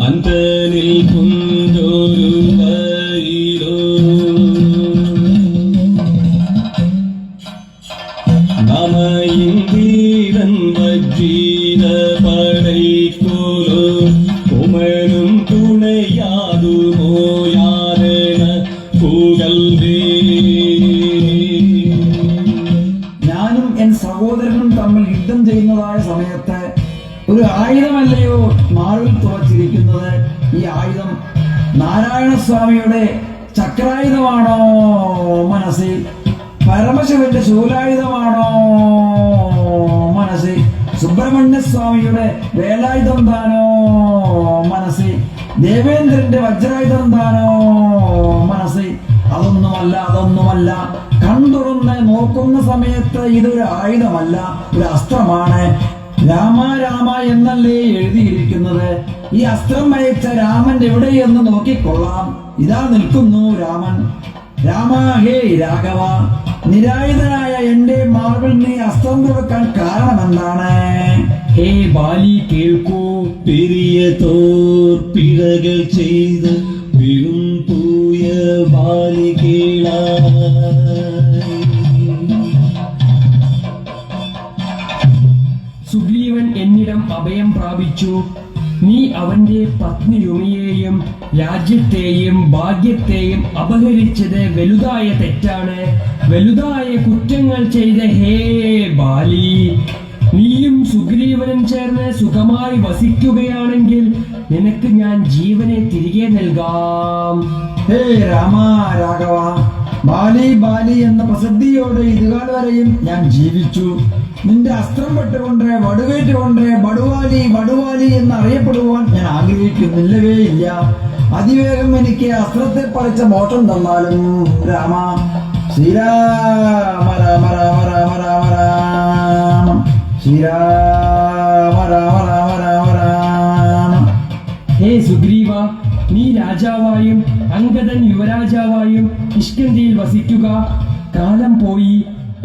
അന്തനിൽ കുഞ്ചൊരു വരിലോ നമയിന്ദീരൻ വജ്രീത പടൈക്കോലോ കുമനും തുണയാതുമോ യാരണ പൂകൽവേ. ഞാനും എൻ സഹോദരനും തമ്മിൽ യുദ്ധം ചെയ്യുന്നതായ സമയത്ത് ഒരു ആയുധമല്ലയോ മാറിൽ തുറച്ചിരിക്കുന്നത്? ഈ ആയുധം നാരായണസ്വാമിയുടെ ചക്രായുധമാണോ മനസ്സിൽ? പരമശിവന്റെ ശൂലായുധമാണോ മനസ്സിൽ? സുബ്രഹ്മണ്യസ്വാമിയുടെ വേലായുധം താനോ മനസ്സിൽ? ദേവേന്ദ്രന്റെ വജ്രായുധം താനോ മനസ്സിൽ? അതൊന്നുമല്ല. കണ്ടുറന്ന് നോക്കുന്ന സമയത്ത് ഇതൊരു ആയുധമല്ല, ഒരു അസ്ത്രമാണ്. രാമ രാമ എന്നല്ലേ എഴുതിയിരിക്കുന്നത്? ഈ അസ്ത്രം അയച്ച രാമൻ എവിടെയെന്ന് നോക്കിക്കൊള്ളാം. ഇതാ നിൽക്കുന്നു രാമൻ. രാമ ഹേ രാഘവ, നിരായുധനായ എന്റെ മാർബിൾ നീ അസ്ത്രം തുറക്കാൻ കാരണമെന്താണ്? ഹേ ബാലി കേൾക്കൂ. പെരിയ തോർപ്പിഴകൾ ചെയ്ത് വെറും പൂയ ബാലികേള സുഗ്രീവൻ എന്നിടം അഭയം പ്രാപിച്ചു. നീ അവന്റെ പത്നി രുമിയെയും രാജ്യത്തെയും ഭാഗ്യത്തെയും അപഹരിച്ചത് വലുതായ തെറ്റാണ്. വലുതായ കുറ്റങ്ങൾ ചെയ്ത ഹേ ബാലി, നീയും സുഗ്രീവനും ചേർന്ന് സുഖമായി വസിക്കുകയാണെങ്കിൽ നിനക്ക് ഞാൻ ജീവനെ തിരികെ നൽകാം. ഹേ രാമ രാഘവ, ബാലി എന്ന പ്രസിദ്ധിയോടെ ഇതുകാൽ വരെയും ഞാൻ ജീവിച്ചു. നിന്റെ അസ്ത്രം പെട്ടുകൊണ്ട് വടുവേറ്റുകൊണ്ട് വടുവാലി എന്നറിയപ്പെടുവാൻ ഞാൻ ആഗ്രഹിക്കുന്നില്ലവേ ഇല്ല. അതിവേഗം എനിക്ക് അസ്ത്രത്തെ പറിച്ച മോട്ടം തന്നാലും രാമ. ശ്രീരാമ രാമ രാമ രാമ രാമ രാമ ശ്രീരാമ രാമ രാമ രാമ രാമ. ഹേ സുഗ്രീവ, നീ രാജാവായും അംഗദൻ യുവരാജാവായും കിഷ്കിന്ധയിൽ വസിക്കുക. കാലം പോയി.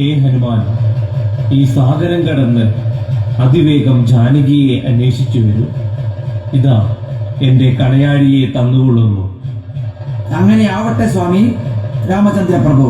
ഏ ഹനുമാൻ, ഈ സാഗരം കടന്ന് അതിവേഗം ജാനകിയെ അന്വേഷിച്ചു വരൂ. ഇതാ എന്റെ കണയാഴിയെ തന്നുകൊള്ളുന്നു. അങ്ങനെ ആവട്ടെ സ്വാമി രാമചന്ദ്ര പ്രഭു.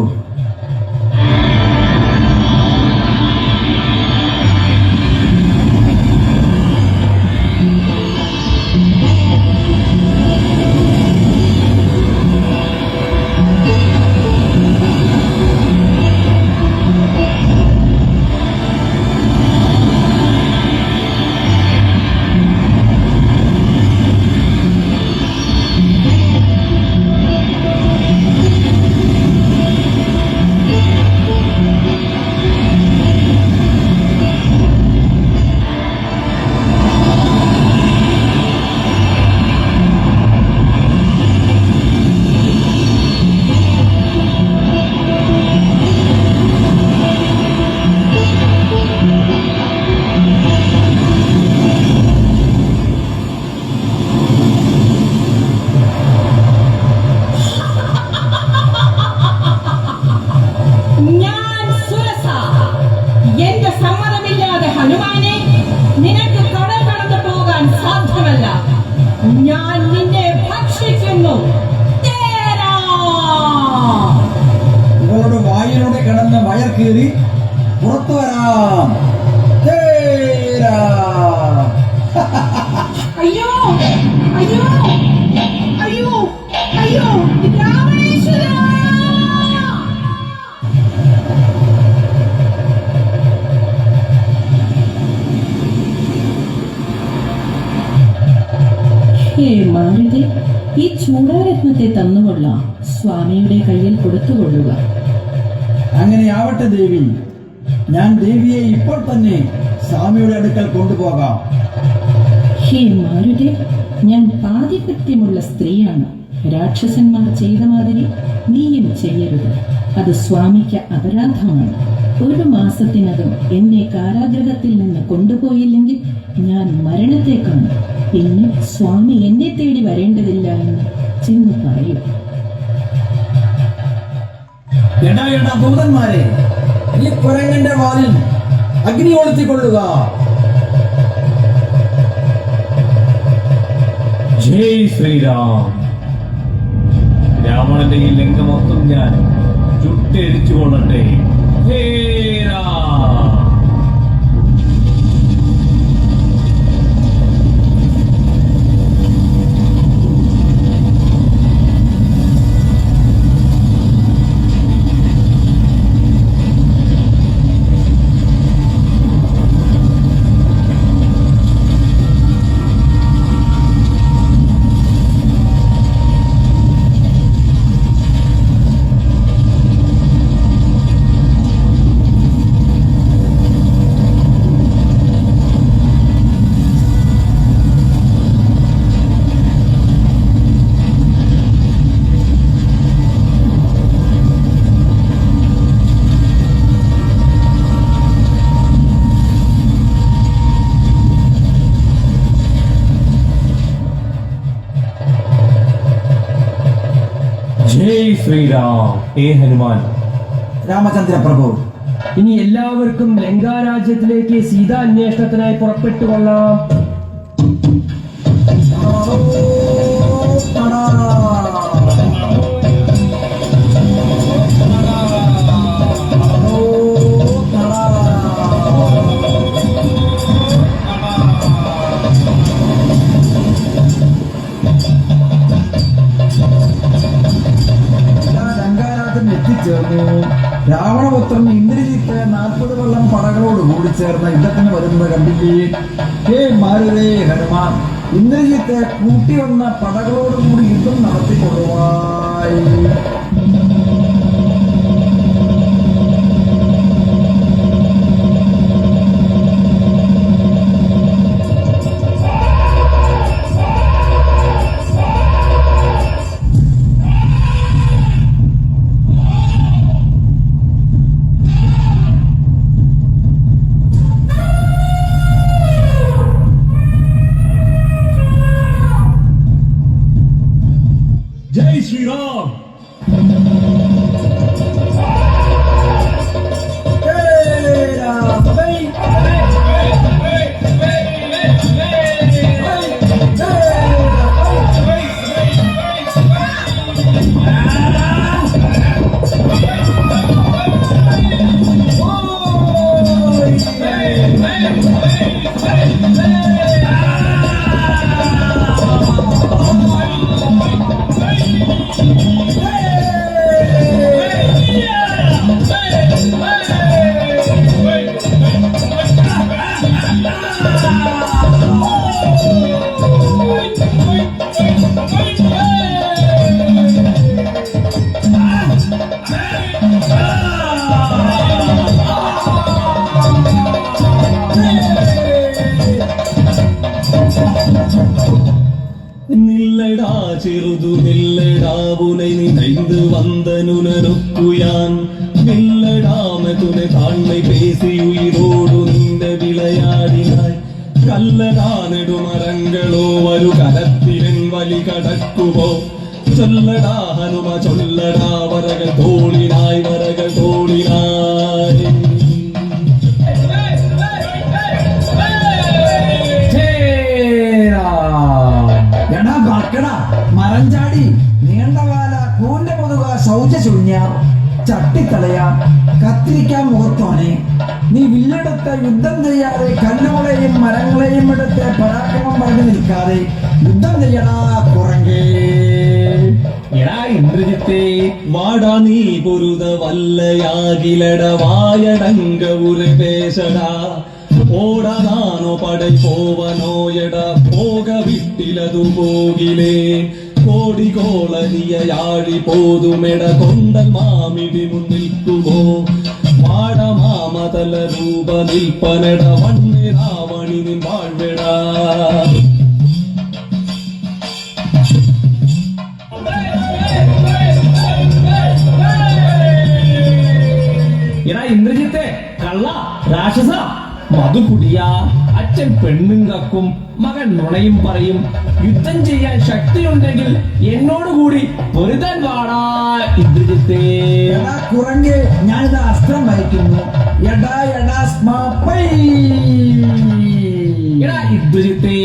ഞാൻ സുരസ എന്റെ സമ്മതമില്ലാതെ കീറി പുറത്തു വരാം. ജയ് രാം. അയ്യോ അയ്യോ അയ്യോ അയ്യോ രാമേശ്വര! ഹേ മാരുതി, ഈ ചൂടാരത്നത്തെ തന്നുകൊള്ളാം. സ്വാമിയുടെ കയ്യിൽ കൊടുത്തുകൊള്ളുക. അങ്ങനെയാവട്ടെ ദേവി. ഞാൻ ദേവിയെ ഇപ്പോൾ തന്നെ സ്വാമിയുടെ അടുക്കൽ കൊണ്ടുപോകാം. ഹേ മാരുതി, ഞാൻ പാതികൃത്യമുള്ള സ്ത്രീയാണ്. രാക്ഷസന്മാർ ചെയ്ത മാതിരി നീയും ചെയ്യരുത്. അത് സ്വാമിക്ക് അപരാധമാണ്. 1 മാസത്തിനകം എന്നെ കാരാഗ്രഹത്തിൽ നിന്ന് കൊണ്ടുപോയില്ലെങ്കിൽ ഞാൻ മരണത്തെ കാണും. പിന്നെ സ്വാമി എന്നെ തേടി വരേണ്ടതില്ല എന്ന് ചെന്ന് പറയൂ. എടാ ദൂതന്മാരെ, ഈ കുരങ്ങന്റെ വാലിൽ അഗ്നി കൊളുത്തിക്കൊള്ളുക. ജയ് ശ്രീരാം. രാവണന്റെ ഈ ലങ്ക ഞാൻ ചുട്ടെരിച്ചു കൊള്ളട്ടെ. ഹേ രാം. ജയ് ശ്രീരാം. ഹേ ഹനുമാൻ. രാമചന്ദ്ര പ്രഭു, ഇനി എല്ലാവർക്കും ലങ്കാരാജ്യത്തിലേക്ക് സീതാന്വേഷണത്തിനായി പുറപ്പെട്ടു കൊള്ളാം. എത്തിച്ചേർന്നു. രാവണപുത്രൻ ഇന്ദ്രജിത്ത് 40 വള്ളം പടകളോട് കൂടി ചേർന്ന യുദ്ധത്തിന് വരുന്നത് കണ്ടില്ലേ? ഹേ മാരുതേ ഹനുമാൻ, ഇന്ദ്രജിത്ത് കൂട്ടി വന്ന പടകളോടുകൂടി യുദ്ധം നടത്തിക്കൊള്ളുവായി. ജയ് ശ്രീരാം. நில்லடா சிறுது நில்லடா உனை நினைந்து வந்த நுனருக்குயான் நில்லடாம துணை தாண்மை பேசி உயிரோடு நின்ற விளையாடினாய் கல்லடா நெடுமரங்களோ ஒரு கரத்திலன் வழி கடக்குவோ சொல்லடா ஹனும சொல்லடா வரகள் தோழினாய் வரகள் தோழினாய். എടാ ഭർക്കട മരഞ്ചാടി നീണ്ടവാല കൂന്റെ മുതുക ശൗച ശൂന്യ ചട്ടിത്തലയാ, കത്തിരിക്കാൻ മുഖത്തോനെ, നീ വില്ലെടുത്ത് യുദ്ധം ചെയ്യാതെ കല്ലുകളെയും മരങ്ങളെയും എടുത്ത് പരാക്രമം പറഞ്ഞു നിൽക്കാതെ യുദ്ധം ചെയ്യടാ കുറങ്കേ. എടാ ഇന്ദ്രജിത്തെ, വാടാ നീ പൊരുത വല്ലയാകിലട വായടങ്ക ഉരു പേശടാ. ഓടതാനോ പടை പോവനോ എട പോക വിട്ടിലതു പോകിലേ. കോടി കോളനിയാഴി പോതുമെട കൊണ്ടൽ മാമിടി മുന്നിൽക്കുമോ. വാട മാമതല രൂപ നിൽപ്പനട വണ്ണി രാവണി നിൻ വാഴ്വെടാ. എടാ ഇന്ദ്രജിത്തെ, കള്ള രാക്ഷസ മധുകുടിയ, അച്ഛൻ പെണ്ണും കക്കും, മകൻ നുണയും പറയും. യുദ്ധം ചെയ്യാൻ ശക്തിയുണ്ടെങ്കിൽ എന്നോടുകൂടി പൊരുതാൻ വാടാ ഇന്ദ്രജിത്തെ. എടാ കുറങ്കേ, ഞാനിത് അസ്ത്രം വഹിക്കുന്നു. എടാ എടാ സ്മാപ്പൈ. എടാ ഇന്ദ്രജിത്തെ,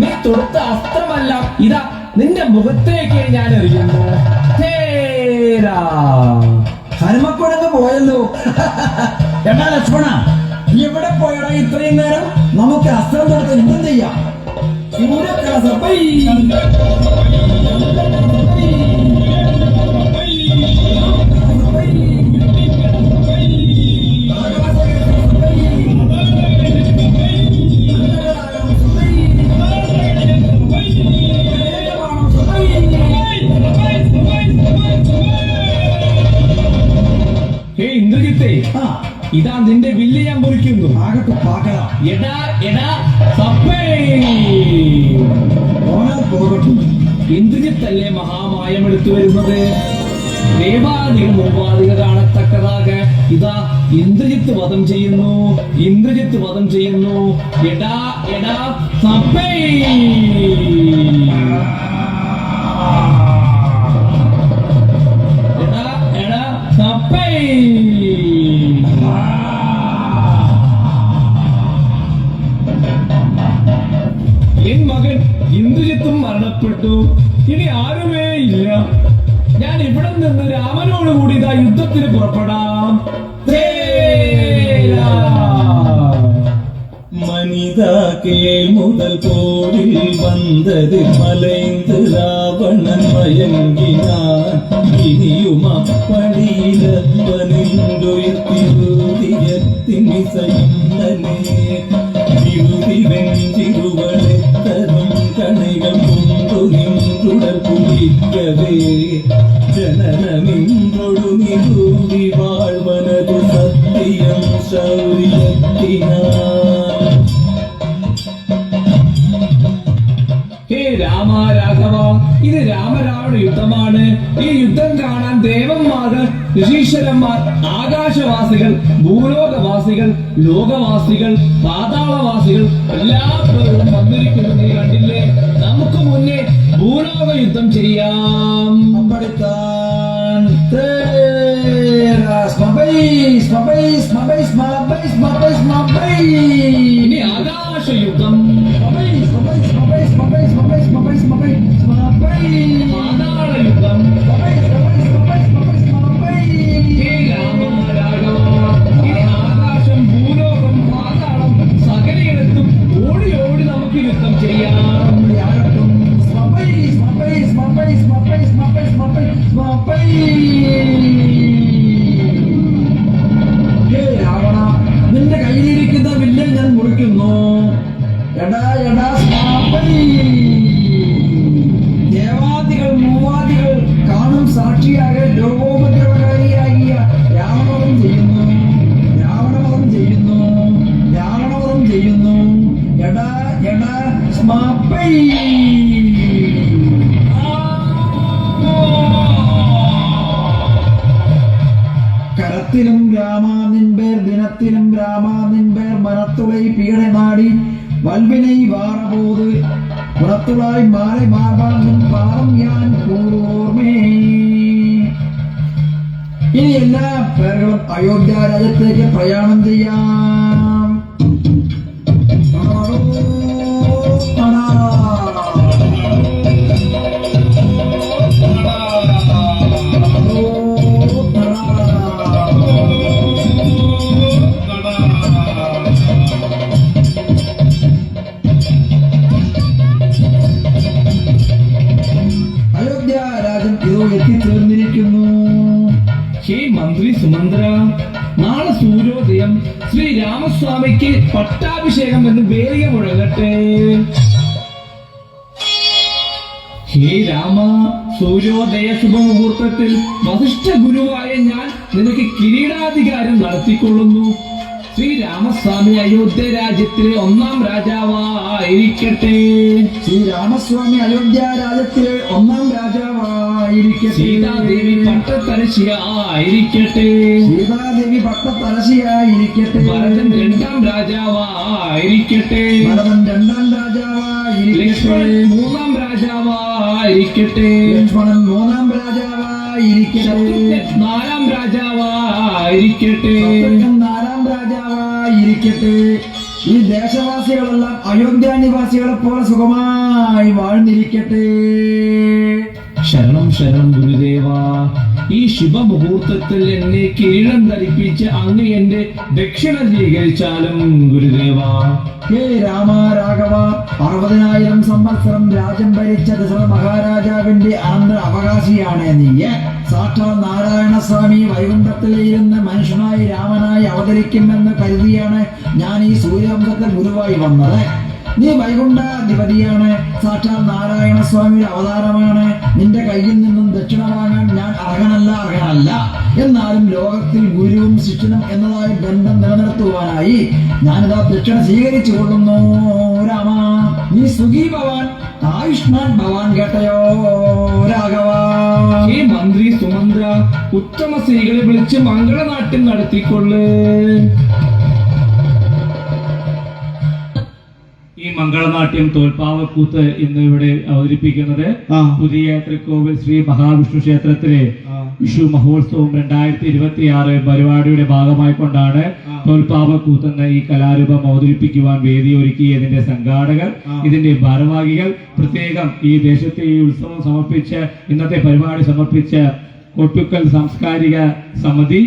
നീ തൊടുത്ത അസ്ത്രമല്ല, ഇതാ നിന്റെ മുഖത്തേക്ക് ഞാൻ എറിയുന്നു. ഹേരാ. ഹനുമക്കുഴങ്ങ് പോയല്ലോ. എടാ ലക്ഷ്മണ, എവിടെ പോയടാ ഇത്രയും നേരം? നമുക്ക് അസ്ത്രം തൊടുത്ത് യുദ്ധം ചെയ്യാം. സൂര്യപ്രകാശപ്പൈ. ഹേ ഇന്ദ്രജിത്തെ, ഇതാ നിന്റെ വില്ല് ഞാൻ മുറിക്കുന്നു. ആകട്ടെ പാകട. എടാ എടാ സപ്പേ. പോകട്ടെ. ഇന്ദ്രജിത്തല്ലേ മഹാമായം എടുത്തു വരുന്നത്. ദേവാദികൾ മൂവാദികൾ കാണത്തക്കതാക ഇതാ ഇന്ദ്രജിത്ത് വധം ചെയ്യുന്നു. ഇന്ദ്രജിത്ത് വധം ചെയ്യുന്നു. എടാ എടാ സപ്പേ. എടാ എടാ സപ്പേ. എൻ മകൻ ഇന്ദ്രജിത്തും മരണപ്പെട്ടു. ഇനി ആരുമേ ഇല്ല. ഞാൻ ഇവിടെ നിന്ന് രാമനോടുകൂടി ഇതാ യുദ്ധത്തിന് പുറപ്പെടാം. மனிதா கேள் முதல் போரில் வந்தது மலைந்து ராவணன் மயங்கினான். இனியும் அப்படியிலப்பனின்றுயர்த்திருதியத்தின் இசையுள்ளனே. இறுதி வெஞ்சிருவளை தரும் கணைகள் கொண்டு நின்றுடல் குளிக்கவே. ஜனனமின்றொடு நிறுவி வாழ்வனது சத்தியம் ശൗര്യത്തിനാ. ഹേ രാമ രാഘവ, ഇത് രാമരാവണ യുദ്ധമാണ്. ഈ യുദ്ധം കാണാൻ ദേവന്മാർ, ഋഷീശ്വരന്മാർ, ആകാശവാസികൾ, ഭൂലോകവാസികൾ, ലോകവാസികൾ, പാതാളവാസികൾ എല്ലാവരും വന്നിരിക്കുന്നു. നീ കണ്ടില്ലേ? നമുക്ക് മുന്നേ ഭൂലോക യുദ്ധം ചെയ്യാം. അമ്പടിത്താൻ. സ്മപൈ സ്മപൈ സ്മപൈ സ്മപൈ സ്മപൈ സ്മപൈ. ഇനി ആകാശ യുദ്ധം. സ്മപൈ സ്മപൈ സ്മപൈ സ്മപൈ സ്മപൈ സ്മപൈ സ്മപൈ സ്മപൈ. പാതാള യുദ്ധം. സ്മപൈ സ്മപൈ സ്മപൈ സ്മപൈ സ്മപൈ. ഹേ രാമ രാഘവ, ഇനി ആകാശം, ഭൂലോകം, പാതാളം സകലയിടത്തും ഓടി ഓടി നമുക്ക് യുദ്ധം ചെയ്യാം. സ്മപൈ സ്മപൈ സ്മപൈ സ്മപൈ സ്മപൈ സ്മപൈ സ്മപൈ. രാവണ, നിന്റെ കയ്യിലിരിക്കുന്ന വില്ല് ഞാൻ മുറിക്കുന്നു. എടാ എടാ സ്മാപൈ. ദേവാദികൾ മൂവാദികൾ കാണും സാക്ഷിയാകെ ലോകോപദ്രവകാരിയാകിയ രാവണവധം ചെയ്യുന്നു. രാവണവധം ചെയ്യുന്നു. രാവണവധം ചെയ്യുന്നു. എടാ എടാ സ്മാപൈ. കരത്തിലും രാമാ നിൻപേർ, ദിനത്തിലും രാമാ നിൻപേർ, മനത്തുളை പീഡ നാടി വൽവിனை വാറപോത് പുറത്തുളായി മാറി മാർബാനും പാറം ഞാൻ കൂർമേ. ഇനി എല്ലാ പേരുകളും അയോധ്യ രാജ്യത്തേക്ക് പ്രയാണം ചെയ്യാം. സുമന്ത്ര, നാളെ സൂര്യോദയം ശ്രീരാമസ്വാമിക്ക് പട്ടാഭിഷേകം എന്ന് വേഗം മുഴങ്ങട്ടെ. ഹേ രാമ, സൂര്യോദയ ശുഭമുഹൂർത്തത്തിൽ വസിഷ്ഠ ഗുരുവായ ഞാൻ നിനക്ക് കിരീടാധികാരം നടത്തിക്കൊള്ളുന്നു. ശ്രീരാമസ്വാമി അയോധ്യ രാജ്യത്തിലെ 1ാം രാജാവായിരിക്കട്ടെ. ശ്രീരാമസ്വാമി അയോധ്യ രാജ്യത്തിലെ 1ാം രാജാവായിരിക്കട്ടെ. സീതാദേവി പട്ടത്തരശിയായിരിക്കട്ടെ. സീതാദേവി പട്ടത്തലശിയായിരിക്കട്ടെ. ഭരതൻ 2ാം രാജാവായിരിക്കട്ടെ. ഭരതൻ 2ാം രാജാവായിരിക്കട്ടെ. ലക്ഷ്മണൻ 3ാം രാജാവായിരിക്കട്ടെ. ലക്ഷ്മണൻ 3ാം രാജാവായിരിക്കട്ടെ. ശത്രുഘ്നൻ 4ാം രാജാവായിരിക്കട്ടെ. ശത്രുഘ്നൻ 4ാം രാജാവായിരിക്കട്ടെ. ഈ ദേശവാസികളെല്ലാം അയോധ്യ നിവാസികളെ പോലെ സുഖമായി വാഴ്ന്നിരിക്കട്ടെ. ശരണം ശരണം ഗുരുദേവ. ഈ ശുഭമുഹൂർത്തത്തിൽ എന്നെ കിരീടം ധരിപ്പിച്ച് അങ്ങ് എന്റെ ദക്ഷിണ സ്വീകരിച്ചാലും ഗുരുദേവ. ഹേ രാമ രാഘവ, 60,000 സംവത്സരം രാജ്യം ഭരിച്ച ദശരഥ മഹാരാജാവിന്റെ അനന്തര അവകാശിയാണ് നീ. സാക്ഷാൽ നാരായണ സ്വാമി വൈകുണ്ഠത്തിൽ ഇരുന്ന് മനുഷ്യനായി രാമനായി അവതരിക്കുമെന്ന് കരുതിയാണ് ഞാൻ ഈ സൂര്യവംശത്തെ ഗുരുവായി വന്നത്. നീ വൈകുണ്ഠാധിപതിയാണ്, സാക്ഷാൽ നാരായണ സ്വാമിയുടെ അവതാരമാണ്. നിന്റെ കയ്യിൽ നിന്നും ദക്ഷിണ വാങ്ങാൻ ഞാൻ അർഹനല്ല. എന്നാലും ലോകത്തിൽ ഗുരുവും ശിഷ്യനും എന്നതായ ബന്ധം നിലനിർത്തുവാനായി ഞാനിതാ ദക്ഷിണ സ്വീകരിച്ചു കൊള്ളുന്നു. രാമ, നീ സുഖീ ഭവാൻ, ആയുഷ്മാൻ ഭവാൻ, കേട്ടയോ രാഘവ. ഈ മന്ത്രി സുമന്ത്ര, ഉത്തമ സ്ത്രീകളെ വിളിച്ച് മംഗളനാട്യം നടത്തിക്കൊള്ളു. ഈ മംഗളനാട്യം തോൽപ്പാവക്കൂത്ത് ഇന്ന് ഇവിടെ അവതരിപ്പിക്കുന്നത് പുതിയ തൃക്കോവിൽ ശ്രീ മഹാവിഷ്ണു ക്ഷേത്രത്തിലെ വിഷു മഹോത്സവം 2026 പരിപാടിയുടെ ഭാഗമായി കൊണ്ടാണ് തോൽപ്പാവക്കൂത്ത് എന്ന ഈ കലാരൂപം അവതരിപ്പിക്കുവാൻ വേദിയൊരുക്കിയതിന്റെ സംഘാടകർ, ഇതിന്റെ ഭാരവാഹികൾ, പ്രത്യേകം ഈ ദേശത്തെ ഈ ഉത്സവം സമർപ്പിച്ച് ഇന്നത്തെ പരിപാടി സമർപ്പിച്ച കൊട്ടുക്കൽ സാംസ്കാരിക സമിതി,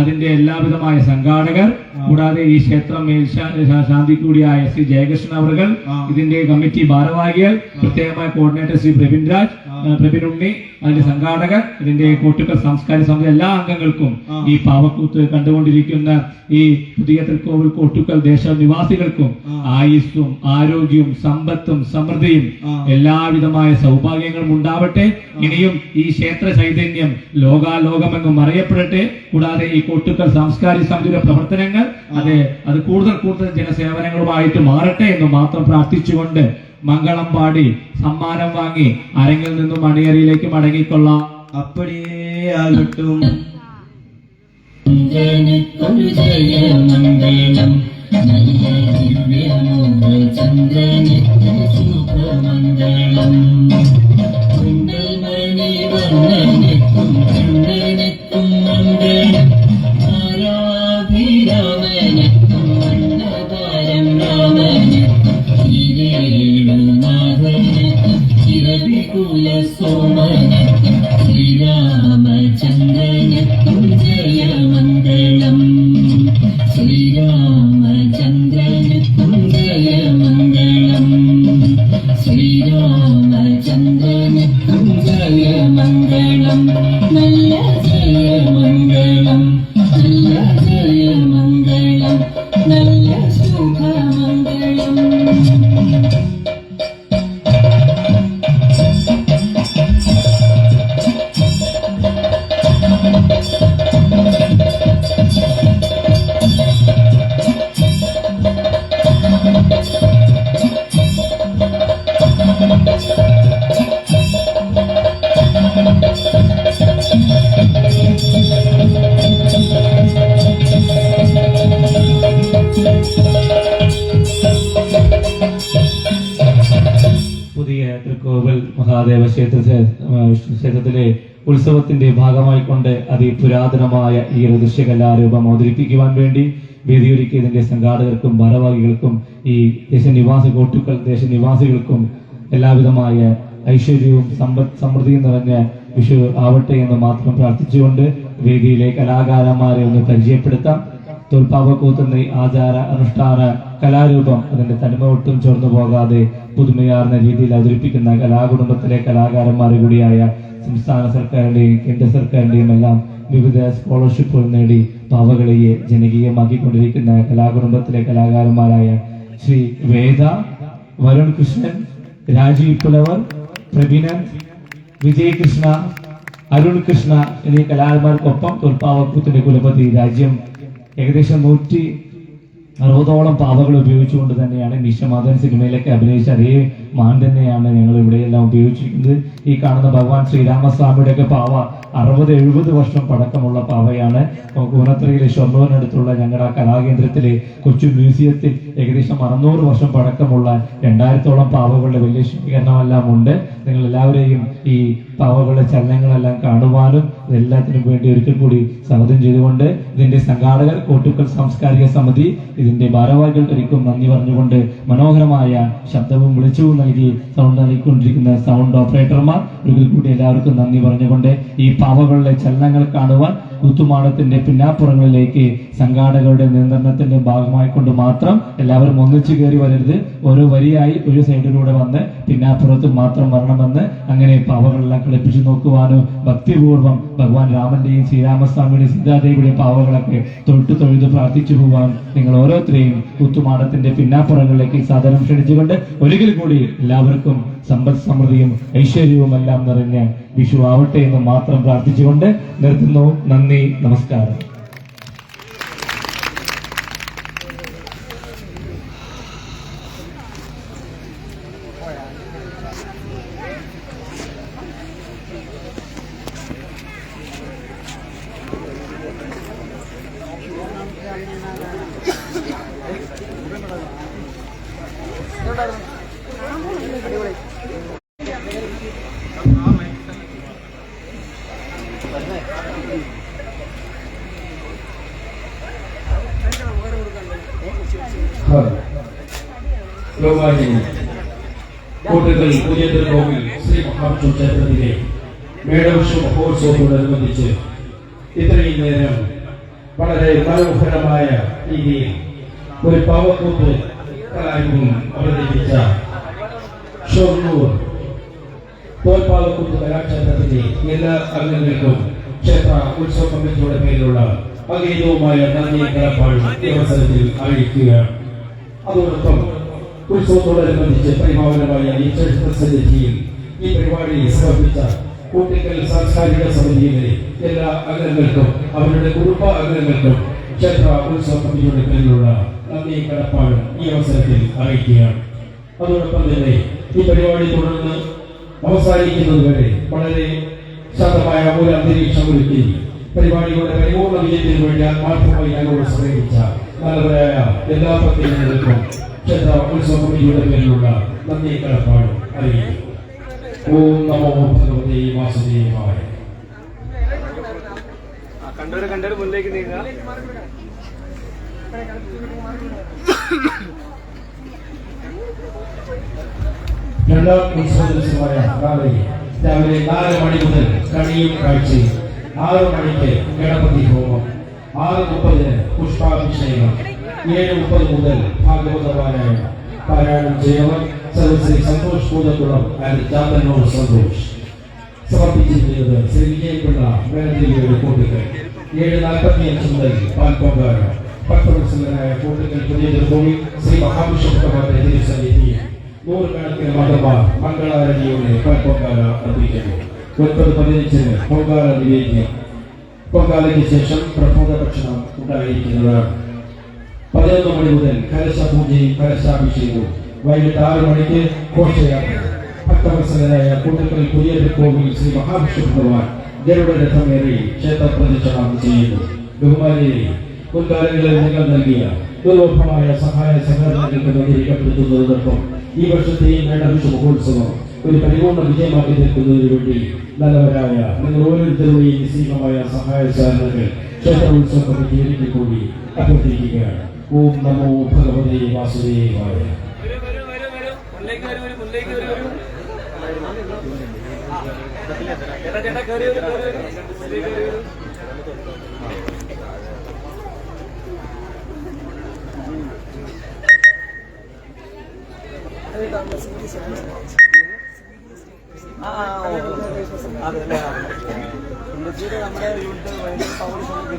അതിന്റെ എല്ലാവിധമായ സംഘാടകർ, കൂടാതെ ഈ ക്ഷേത്രം മേൽശാന്തി കൂടിയായ ശ്രീ ജയകൃഷ്ണൻ അവർകൾ, ഇതിന്റെ കമ്മിറ്റി ഭാരവാഹികൾ, പ്രത്യേകമായ കോർഡിനേറ്റർ ശ്രീ പ്രബിൻ ഉണ്ണി, അതിന്റെ സംഘാടകർ, ഇതിന്റെ കൊട്ടുക്കൽ സാംസ്കാരിക സമിതി എല്ലാ അംഗങ്ങൾക്കും ഈ പാവക്കൂത്ത് കണ്ടുകൊണ്ടിരിക്കുന്ന ഈ പുതിയ തൃക്കോവിൽ കൊട്ടുക്കൽ ദേശനിവാസികൾക്കും ആയുസ്സും ആരോഗ്യവും സമ്പത്തും സമൃദ്ധിയും എല്ലാവിധമായ സൗഭാഗ്യങ്ങളും ഉണ്ടാവട്ടെ. ഇനിയും ഈ ക്ഷേത്ര ചൈതന്യം ലോകാലോകമെങ്ങും അറിയപ്പെടട്ടെ. കൂടാതെ ഈ കൊട്ടുക്കൽ സാംസ്കാരിക സമിതിയുടെ പ്രവർത്തനങ്ങൾ അത് കൂടുതൽ ജനസേവനങ്ങളുമായിട്ട് മാറട്ടെ എന്ന് മാത്രം പ്രാർത്ഥിച്ചുകൊണ്ട് മംഗളം പാടി സമ്മാനം വാങ്ങി അരങ്ങിൽ നിന്നും അണിയറയിലേക്ക് മടങ്ങിക്കൊള്ളാം. அப்படியே ஆகட்டும். പുതിയ തൃക്കോവിൽ മഹാദേവ ക്ഷേത്രത്തിലെ ഉത്സവത്തിന്റെ ഭാഗമായി കൊണ്ട് അതിപുരാതനമായ ഈ ഒരു ദൃശ്യകലാരൂപം അവതരിപ്പിക്കുവാൻ വേണ്ടി വേദിയൊരുക്കിയതിന്റെ സംഘാടകർക്കും ഭാരവാഹികൾക്കും ഈ കൊട്ടുക്കൽ ദേശനിവാസികൾക്കും എല്ലാവിധമായ ഐശ്വര്യവും സമൃദ്ധിയും നിറഞ്ഞ വിഷു ആവട്ടെ എന്ന് മാത്രം പ്രാർത്ഥിച്ചുകൊണ്ട് വേദിയിലെ കലാകാരന്മാരെ ഒന്ന് പരിചയപ്പെടുത്താം. തോൽപ്പാവക്കൂത്തുന്ന ആചാര അനുഷ്ഠാന കലാരൂപം അതിന്റെ തനിമ ഒട്ടും ചോർന്നു പോകാതെ പുതുമയാർന്ന രീതിയിൽ അവതരിപ്പിക്കുന്ന കലാകുടുംബത്തിലെ കലാകാരന്മാരെ കൂടിയായ സംസ്ഥാന സർക്കാരിന്റെയും കേന്ദ്ര സർക്കാരിന്റെയും എല്ലാം വിവിധ സ്കോളർഷിപ്പുകൾ നേടി പാവകളിയെ ജനകീയമാക്കിക്കൊണ്ടിരിക്കുന്ന കലാകുടുംബത്തിലെ കലാകാരന്മാരായ ശ്രീ വേദ, വരുൺ കൃഷ്ണൻ, രാജീവ് പുലവർ, പ്രബിനൻ, വിജയ് കൃഷ്ണ, അരുൺ കൃഷ്ണ എന്നീ കലാകാരന്മാർക്കൊപ്പം തോൽപ്പാവക്കൂത്തിന്റെ കുലപതി രാജ്യം ഏകദേശം 160ഓളം പാവകൾ ഉപയോഗിച്ചുകൊണ്ട് തന്നെയാണ് നിശമാധവൻ സിനിമയിലൊക്കെ അഭിനയിച്ച അതേ മാൻ തന്നെയാണ് ഞങ്ങൾ ഇവിടെയെല്ലാം ഉപയോഗിച്ചിരിക്കുന്നത്. ഈ കാണുന്ന ഭഗവാൻ ശ്രീരാമസ്വാമിയുടെ ഒക്കെ പാവ 60-70 വർഷം പഴക്കമുള്ള പാവയാണ്. കൂനത്രയിലെ ഷൊർണൂരിനടുത്തുള്ള ഞങ്ങളുടെ ആ കലാകേന്ദ്രത്തിലെ കൊച്ചു മ്യൂസിയത്തിൽ ഏകദേശം 600 വർഷം പഴക്കമുള്ള 2000ഓളം പാവകളുടെ വലിയ ശേഖരണമെല്ലാം ഉണ്ട്. നിങ്ങൾ എല്ലാവരെയും ഈ പാവകളുടെ ചലനങ്ങളെല്ലാം കാണുവാനും എല്ലാത്തിനും വേണ്ടി ഒരിക്കൽ കൂടി സ്വാഗതം ചെയ്തുകൊണ്ട് ഇതിന്റെ സംഘാടകർ കോട്ടുക്കൽ സാംസ്കാരിക സമിതി, ഇതിന്റെ ഭാരവാഹികൾക്കൊരിക്കും നന്ദി പറഞ്ഞുകൊണ്ട് മനോഹരമായ ശബ്ദവും വെളിച്ചവും നൽകി സൗണ്ട് നൽകിക്കൊണ്ടിരിക്കുന്ന സൗണ്ട് ഓപ്പറേറ്റർമാർ ഒരിക്കൽ കൂടി എല്ലാവർക്കും നന്ദി പറഞ്ഞുകൊണ്ട് ഈ പാവകളുടെ ചലനങ്ങൾ കാണുവാൻ കൂത്തുമാടത്തിന്റെ പിന്നാപ്പുറങ്ങളിലേക്ക് സംഘാടകരുടെ നിയന്ത്രണത്തിന്റെ ഭാഗമായിക്കൊണ്ട് മാത്രം എല്ലാവരും ഒന്നിച്ചു കയറി വരരുത്. ഓരോ വരിയായി ഒരു സൈഡിലൂടെ വന്ന് പിന്നാപ്പുറത്ത് മാത്രം വരണമെന്ന്, അങ്ങനെ പാവകളെല്ലാം കളിപ്പിച്ചു നോക്കുവാനും ഭക്തിപൂർവ്വം ഭഗവാൻ രാമന്റെയും ശ്രീരാമസ്വാമിയുടെയും സീതാദേവിയുടെ പാവകളൊക്കെ തൊഴുത് പ്രാർത്ഥിച്ചു പോവാൻ നിങ്ങൾ ഓരോരുത്തരെയും കൂത്തുമാടത്തിന്റെ പിന്നാപ്പുറങ്ങളിലേക്ക് സാധനം ക്ഷണിച്ചുകൊണ്ട് ഒരിക്കൽ കൂടി എല്ലാവർക്കും സമ്പദ് സമൃദ്ധിയും ഐശ്വര്യവും എല്ലാം നിറഞ്ഞ് വിഷു ആവട്ടെ എന്ന് മാത്രം പ്രാർത്ഥിച്ചുകൊണ്ട് നിർത്തുന്നു. നന്ദി, നമസ്കാരം. കോട്ടക്കൽ പുതിയ കോവിൽ ശ്രീ മഹാവിഷ്ണു ക്ഷേത്രത്തിലെ മേടവിഷു മഹോത്സവത്തോടനുബന്ധിച്ച് ഇത്രയും നേരം വളരെ മനോഹരമായ രീതിയിൽ ഒരു പാവക്കൂത്ത് കലാരൂപം അവതരിപ്പിച്ച ഷൊർണൂർ തോൽപ്പാവക്കൂത്ത് കലാക്ഷേത്രത്തിലെ എല്ലാ അംഗങ്ങൾക്കും ക്ഷേത്ര ഉത്സവ കമ്മിറ്റിയുടെ പേരിലുള്ള അഗീതവുമായ നന്ദി കടപ്പാടും ഈ അവസരത്തിൽ അറിയിക്കുകയാണ്. അതോടൊപ്പം ഉത്സവത്തോടനുബന്ധിച്ച് പരിപാവനമായ ഈ ക്ഷേത്ര സന്നിധിയിൽ ഈ പരിപാടി സമർപ്പിച്ച കോട്ടക്കൽ സാംസ്കാരിക സമിതിയിലെ എല്ലാ അംഗങ്ങൾക്കും അവരുടെ കുടുംബ അംഗങ്ങൾക്കും ക്ഷേത്ര ഉത്സവ കമ്മിറ്റിയുടെ പേരിലുള്ള നന്ദി കടപ്പാടും ഈ അവസരത്തിൽ അറിയിക്കുകയാണ്. അതോടൊപ്പം തന്നെ ഈ പരിപാടി തുടർന്ന് അവസാനിക്കുന്നതുവരെ വളരെ ശാന്തമായ ഒരു അന്തരീക്ഷം ഒരുക്കി പരിപാടികളുടെ പരിപൂർണ്ണ വിജയത്തിന് വേണ്ടി ആത്മാർത്ഥമായി ഞങ്ങളോട് സമീപിച്ച നല്ലവരായ എല്ലാ പ്രതിനിധികൾക്കും ക്ഷേത്ര ഉത്സവ കമ്മിറ്റിയുടെ പേരിലുള്ള നന്ദി കടപ്പാടും അറിയിക്കും. ഓം നമോ ഭഗവതേ വാസുദേവായ. രണ്ടാം ഉത്സവ ദിവസമായ രാവിലെ 4 മണി മുതൽ കണിയും കാഴ്ചയും, 6 മണിക്ക് ഗണപതി ഹോമം, 6:30 പുഷ്പാഭിഷേകം, 7:30 മുതൽ ഭാഗവതപാരായണം പാരായണം ചെയ്യവർ സർവശ്രീ സന്തോഷ് പൂതക്കുളം ആൻഡ് ചാത്തന്നൂർ സന്തോഷ്. സമർപ്പിച്ചിരിക്കുന്നത് ശ്രീ വിജയപിള്ള വേണദേവിയുടെ കോട്ടക്കൽ. 7:45 മുതൽ പാൽപ്പൊങ്കാല ഭക്തവത്സലനായ കോട്ടക്കൽ പുതിയ കോവിൽ ശ്രീ മഹാവിഷ്ണുഭഗവാന്റെ തിരുസന്നിധിയിൽ 100 കണക്കിന് മതന്മാർ മംഗളാരതിയോടെ പാൽപ്പൊങ്കാല അർപ്പിക്കുന്നു. 9:15 പൊങ്കാല നിവേദ്യം. പൊങ്കാലയ്ക്ക് ശേഷം പ്രഭാത ഭക്ഷണം ഉണ്ടായിരിക്കുന്നതാണ്. 11 മണി മുതൽ കലശപൂജയും കലശാഭിഷേകവും, വൈകിട്ട് 6 മണിക്ക് ഘോഷയാത്ര. ഭക്തവത്സലനായ കോട്ടക്കൽ പുതിയ കോവിൽ ശ്രീ മഹാവിഷ്ണു ഭഗവാൻ ഗരുഡ രഥമേറി ക്ഷേത്ര പ്രദക്ഷിണം ചെയ്യുന്നു. ബഹുമാനിയെ മുൻകാലങ്ങളിൽ നിങ്ങൾ നൽകിയ ദുർലഭമായ സഹായ സഹകരണങ്ങൾക്ക് നവീകരിക്കപ്പെടുത്തുന്നതോടൊപ്പം ഈ വർഷത്തെയും മേടവിഷു മഹോത്സവം ഒരു പരിപൂർണ്ണ വിജയമാക്കി തീർക്കുന്നതിന് വേണ്ടി നല്ലവരായ നിങ്ങൾ ഓരോരുത്തരുടെയും നിസ്സീമമായ സഹായ സഹകരണങ്ങൾ ക്ഷേത്ര ഉത്സവ കമ്മിറ്റി കൂടി അഭ്യർത്ഥിക്കുകയാണ്. ഓം നമോ ഭഗവതേ വാസുദേവായ. അതല്ലേ നമ്മുടെ യൂണിറ്റ്